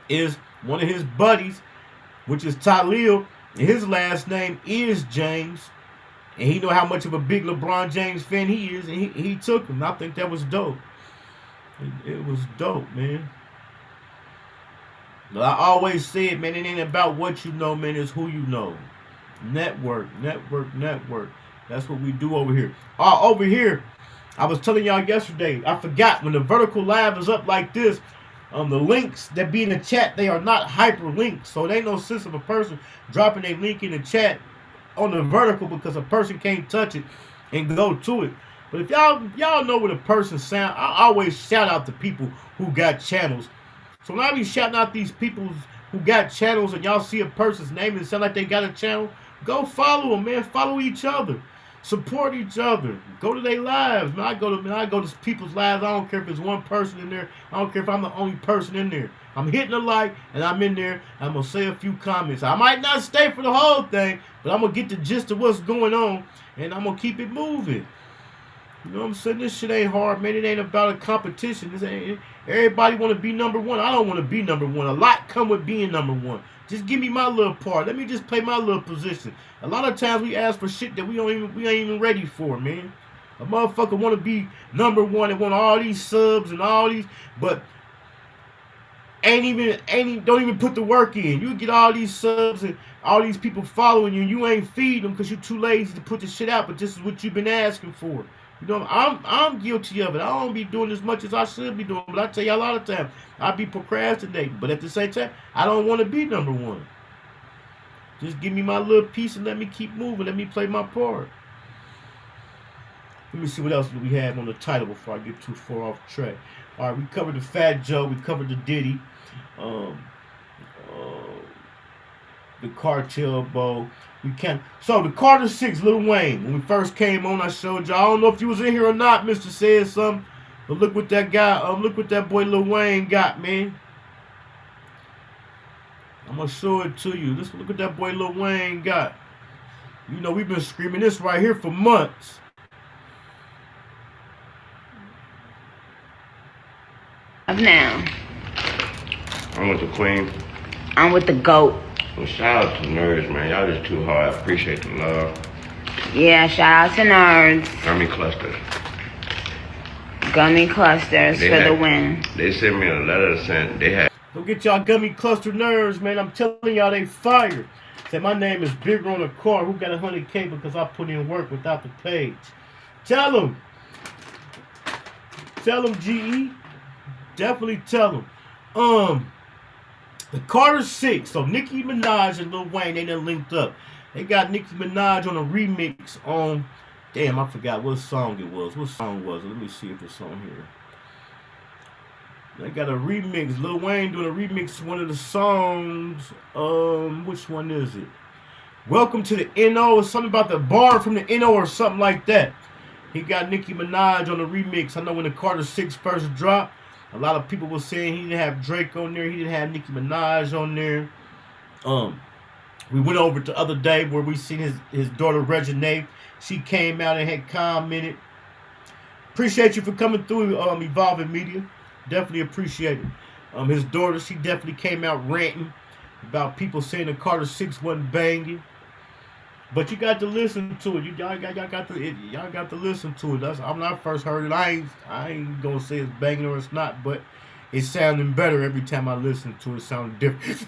is one of his buddies, which is Chyld. His last name is James. And he know how much of a big LeBron James fan he is. And he took him. I think that was dope. It was dope, man. But I always said, man, it ain't about what you know, man. It's who you know. Network. That's what we do over here. Over here, I was telling y'all yesterday, I forgot, when the vertical live is up like this, the links that be in the chat, they are not hyperlinked. So there ain't no sense of a person dropping a link in the chat on the vertical because a person can't touch it and go to it. But if y'all know what a person sound, I always shout out to people who got channels. So when I be shouting out these people who got channels and y'all see a person's name and sound like they got a channel, go follow them, man. Follow each other. Support each other. Go to their lives. Man, I go to people's lives. I don't care if it's one person in there. I don't care if I'm the only person in there. I'm hitting a like and I'm in there. I'm going to say a few comments. I might not stay for the whole thing, but I'm going to get the gist of what's going on and I'm going to keep it moving. You know what I'm saying? This shit ain't hard, man. It ain't about a competition. Everybody want to be number one. I don't want to be number one. A lot come with being number one. Just give me my little part. Let me just play my little position. A lot of times we ask for shit that we ain't even ready for, man. A motherfucker want to be number one and want all these subs and all these, but don't even put the work in. You get all these subs and all these people following you, and you ain't feeding them because you're too lazy to put the shit out. But this is what you've been asking for. You know, I'm guilty of it. I don't be doing as much as I should be doing. But I tell you a lot of times, I be procrastinating. But at the same time, I don't want to be number one. Just give me my little piece and let me keep moving. Let me play my part. Let me see what else we have on the title before I get too far off track. All right, we covered the Fat Joe. We covered the Diddy. The Cartel Bo. So the Carter 6, Lil Wayne. When we first came on, I showed y'all. I don't know if you was in here or not, Mr. Said Something. But look what that guy, look what that boy Lil Wayne got, man. I'm gonna show it to you. Look what that boy Lil Wayne got. You know, we've been screaming this right here for months. Now. I'm with the Queen. I'm with the GOAT. Well, shout out to Nerds, man. Y'all just too hard. I appreciate the love. Yeah, shout out to Nerds. Gummy clusters. Gummy clusters for the win. They sent me a letter saying they had. Go get y'all gummy cluster nerds, man. I'm telling y'all, they fired. Say my name is bigger on the car. Who got 100K because I put in work without the page? Tell them. Tell them, GE. Definitely tell them. The Carter 6, so Nicki Minaj and Lil Wayne, they done linked up. They got Nicki Minaj on a remix on, damn, I forgot what song it was. What song was it? Let me see if it's on here. They got a remix. Lil Wayne doing a remix to one of the songs. Which one is it? Welcome to the NO, or something about the bar from the NO or something like that. He got Nicki Minaj on the remix. I know when the Carter 6 first dropped, a lot of people were saying he didn't have Drake on there. He didn't have Nicki Minaj on there. We went over the other day where we seen his daughter Reginae. She came out and had commented. Appreciate you for coming through, Evolving Media. Definitely appreciate it. His daughter, she definitely came out ranting about people saying the Carter 6 wasn't banging. But you got to listen to it. Y'all got to listen to it. When I first heard it, I ain't gonna say it's banging or it's not, but it's sounding better every time I listen to it. It sounds different.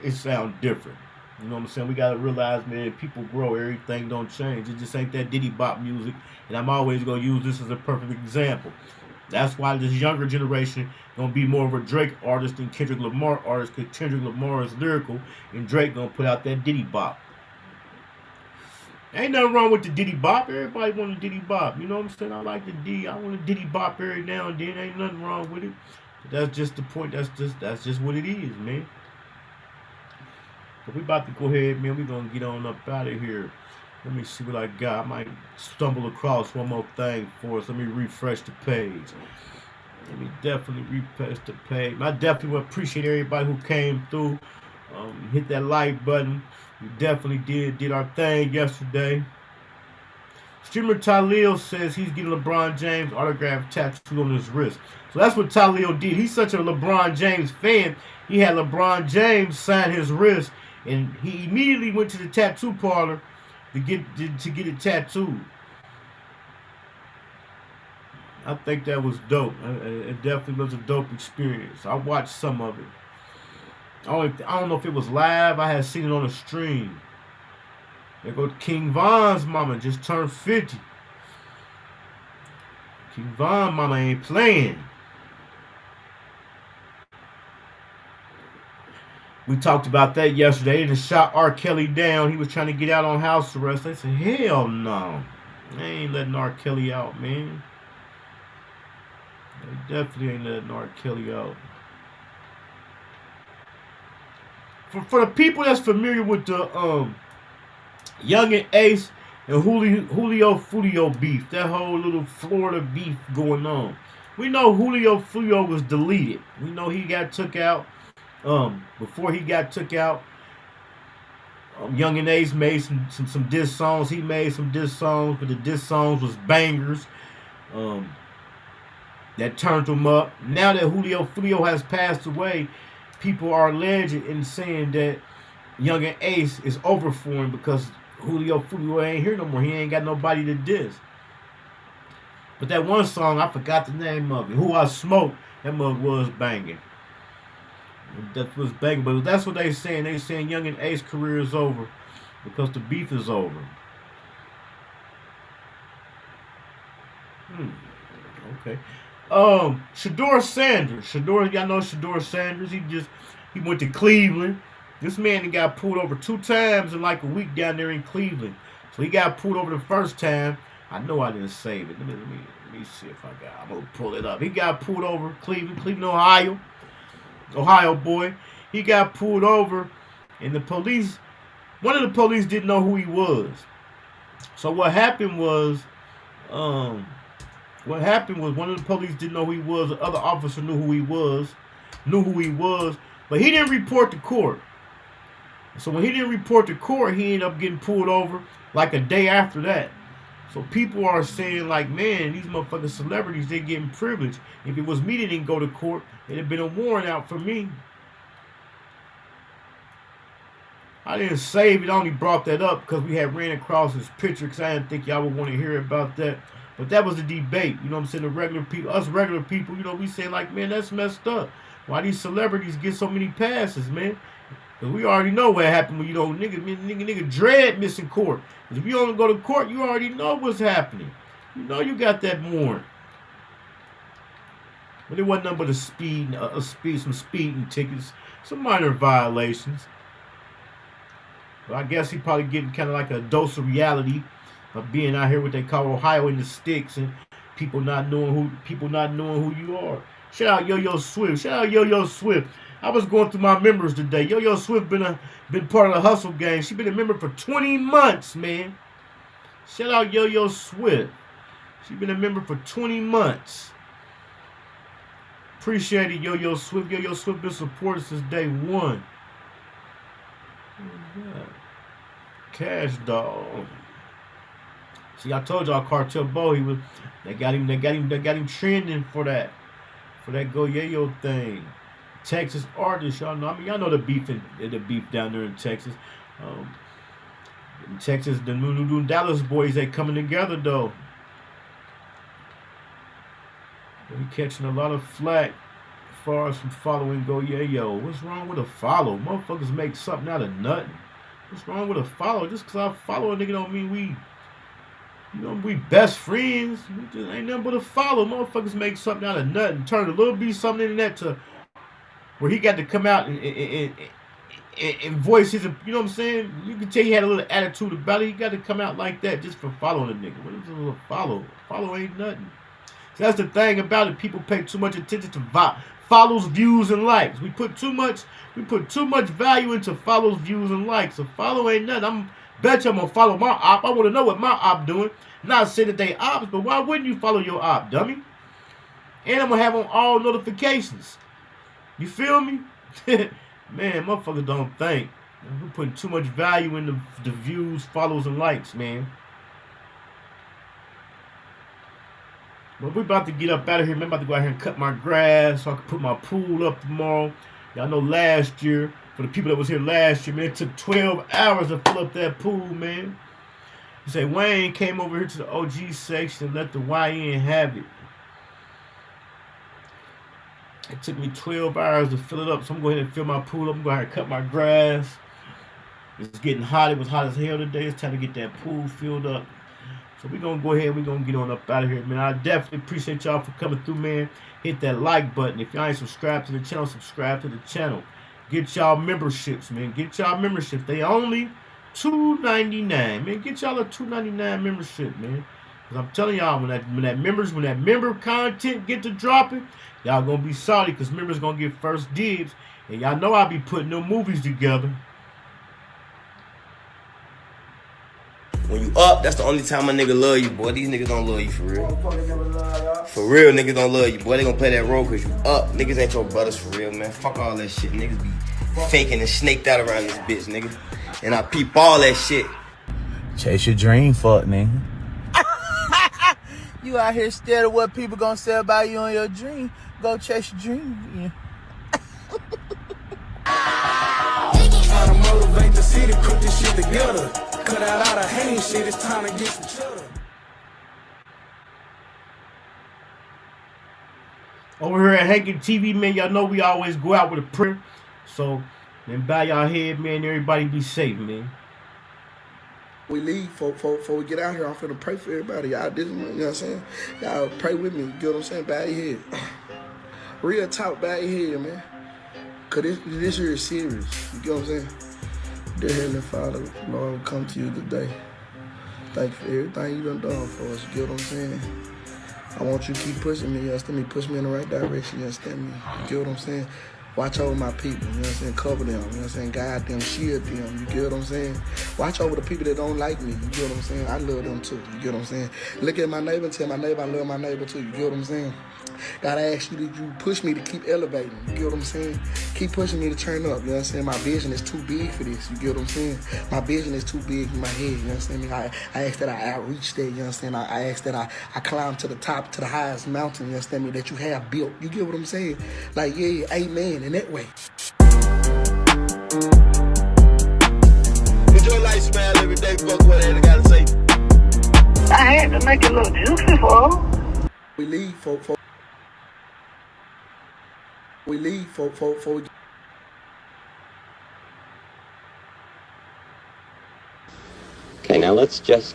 It sounds different. You know what I'm saying? We gotta realize, man, people grow. Everything don't change. It just ain't that Diddy Bop music. And I'm always gonna use this as a perfect example. That's why this younger generation gonna be more of a Drake artist than Kendrick Lamar artist, because Kendrick Lamar is lyrical and Drake gonna put out that Diddy Bop. Ain't nothing wrong with the Diddy Bop. Everybody want a Diddy Bop. You know what I'm saying? I like the D. I want a Diddy Bop every now and then. Ain't nothing wrong with it. But that's just the point. That's just what it is, man. But we about to go ahead, man. We gonna get on up out of here. Let me see what I got. I might stumble across one more thing for us. Let me refresh the page. Let me definitely refresh the page. I definitely would appreciate everybody who came through. Hit that like button. We definitely did our thing yesterday. Streamer Talil says he's getting LeBron James autograph tattooed on his wrist. So that's what Talil did. He's such a LeBron James fan. He had LeBron James sign his wrist, and he immediately went to the tattoo parlor to get it tattooed. I think that was dope. It definitely was a dope experience. I watched some of it. I don't know if it was live. I had seen it on a stream. There goes King Von's mama, just turned 50. King Von mama ain't playing. We talked about that yesterday. They just shot R. Kelly down. He was trying to get out on house arrest. They said, hell no. They ain't letting R. Kelly out, man. They definitely ain't letting R. Kelly out. For the people that's familiar with the Young and Ace and Julio Fulio beef, that whole little Florida beef going on. We know Julio Fulio was deleted. We know he got took out. Before he got took out, Young and Ace made some diss songs. He made some diss songs, but the diss songs was bangers. That turned him up. Now that Julio Fulio has passed away, people are alleged in saying that Young and Ace is over for him because Julio Fulio ain't here no more. He ain't got nobody to diss. But that one song, I forgot the name of it. Who I Smoke, that mug was banging. That was banging. But that's what they saying. They saying Young and Ace's career is over because the beef is over. Okay. Shador Sanders. Y'all know Shador Sanders. He went to Cleveland. This man got pulled over 2 times in like a week down there in Cleveland. So he got pulled over the first time. I know I didn't save it. Let me see if I'm gonna pull it up. He got pulled over Cleveland, Ohio boy. He got pulled over, and one of the police didn't know who he was. So what happened was one of the police didn't know who he was. The other officer knew who he was, but he didn't report to court. So when he didn't report to court, he ended up getting pulled over like a day after that. So people are saying like, man, these motherfucking celebrities, they getting privileged. If it was me that didn't go to court, it'd have been a warrant out for me. I didn't save it. I only brought that up because we had ran across his picture because I didn't think y'all would want to hear about that. But that was the debate. You know what I'm saying? The regular people, us regular people, we say like, man, that's messed up. Why these celebrities get so many passes, man? Because we already know what happened when nigga dread missing court. Because if you don't go to court, you already know what's happening. You know you got that warrant. But it wasn't nothing but some speeding tickets, some minor violations. But I guess he probably getting kind of like a dose of reality of being out here what they call Ohio in the sticks and people not knowing who you are. Shout out Yo-Yo Swift. I was going through my members today. Yo-Yo Swift been part of the hustle gang. She been a member for 20 months, man. Shout out Yo-Yo Swift. She been a member for 20 months. Appreciate it, Yo-Yo Swift. Yo-Yo Swift been supported since day one. Cash Dog. See, I told y'all Cartel Bo, they got him trending for that Go Yayo thing. Texas artists, y'all know. I mean, y'all know the beef down there in Texas. In Texas, the new Dallas boys, they coming together though. They catching a lot of flack as far as from following Go Yayo. What's wrong with a follow? Motherfuckers make something out of nothing. What's wrong with a follow? Just because I follow a nigga don't mean we best friends. We just ain't nothing but a follow. Motherfuckers make something out of nothing. Turn a little bit something in that to where he got to come out and voice his, you know what I'm saying? You can tell he had a little attitude about it. He got to come out like that just for following a nigga. What is a little follow? Follow ain't nothing. So that's the thing about it. People pay too much attention to follows, views, and likes. We put too much value into follows, views, and likes. So follow ain't nothing. Bet you I'm gonna follow my op. I want to know what my op doing. Not say that they ops, but why wouldn't you follow your op, dummy? And I'm gonna have on all notifications. You feel me? Man, motherfuckers don't think. We're putting too much value in the views, follows, and likes, man. But we're about to get up out of here, man. I'm about to go out here and cut my grass so I can put my pool up tomorrow. Y'all know last year, for the people that was here last year, man, it took 12 hours to fill up that pool, man. You say Wayne came over here to the OG section and let the YN have it. It took me 12 hours to fill it up, so I'm going to go ahead and fill my pool up. I'm going to cut my grass. It's getting hot. It was hot as hell today. It's time to get that pool filled up. So we're going to go ahead. We're going to get on up out of here, man. I definitely appreciate y'all for coming through, man. Hit that like button. If y'all ain't subscribed to the channel, subscribe to the channel. Get y'all memberships, man. Get y'all memberships. They only $2.99, man. Get y'all a $2.99 membership, man. Because I'm telling y'all, when that member content get to dropping, y'all gonna be salty because members gonna get first dibs. And y'all know I be putting them movies together. When you up, that's the only time a nigga love you, boy. These niggas don't love you for real. For real, niggas don't love you, boy. They gonna play that role because you up. Niggas ain't your brothers for real, man. Fuck all that shit. Niggas be faking and snaked out around this bitch, nigga. And I peep all that shit. Chase your dream, fuck, nigga. You out here scared of what people gonna say about you on your dream. Go chase your dream. Trying to motivate the city, put this shit together. Cut out all the hang shit, it's time to get some cheddar. Over here at Hankin TV, man, y'all know we always go out with a prayer. So, man, bow y'all head, man. Everybody be safe, man. We leave before we get out here. I'm finna pray for everybody. Y'all, you know what I'm saying? Y'all pray with me. You get what I'm saying? Bow your head. Real talk, bow your head, man. Cause this here is serious. You get what I'm saying? Dear Heavenly Father, Lord, we come to you today. Thank you for everything you done for us. You get what I'm saying? I want you to keep pushing me. You understand me? Push me in the right direction. You understand me? You get what I'm saying? Watch over my people, you know what I'm saying? Cover them, you know what I'm saying? Guide them, shield them, you get what I'm saying? Watch over the people that don't like me, you get what I'm saying? I love them too, you get what I'm saying? Look at my neighbor and tell my neighbor I love my neighbor too, you get what I'm saying? God, I ask you that you push me to keep elevating, you get what I'm saying? Keep pushing me to turn up, you know what I'm saying? My vision is too big for this, you get what I'm saying? My vision is too big in my head, you understand me? I ask that I outreach there, you understand? I ask that I climb to the top, to the highest mountain, you understand me? That you have built, you get what I'm saying? Like, yeah, amen, in that way. Enjoy life, smile every day, fuck what they gotta say. I had to make it look juicy for them. We leave for we leave for Okay, now let's just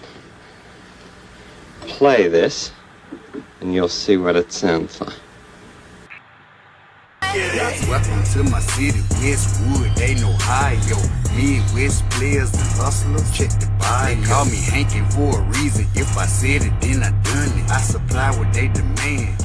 play this and you'll see what it sounds like. Welcome to my city, Westwood, they know Ohio. Midwest players and hustlers, check the bio. They call me Hankin for a reason. If I said it, then I done it. I supply what they demand.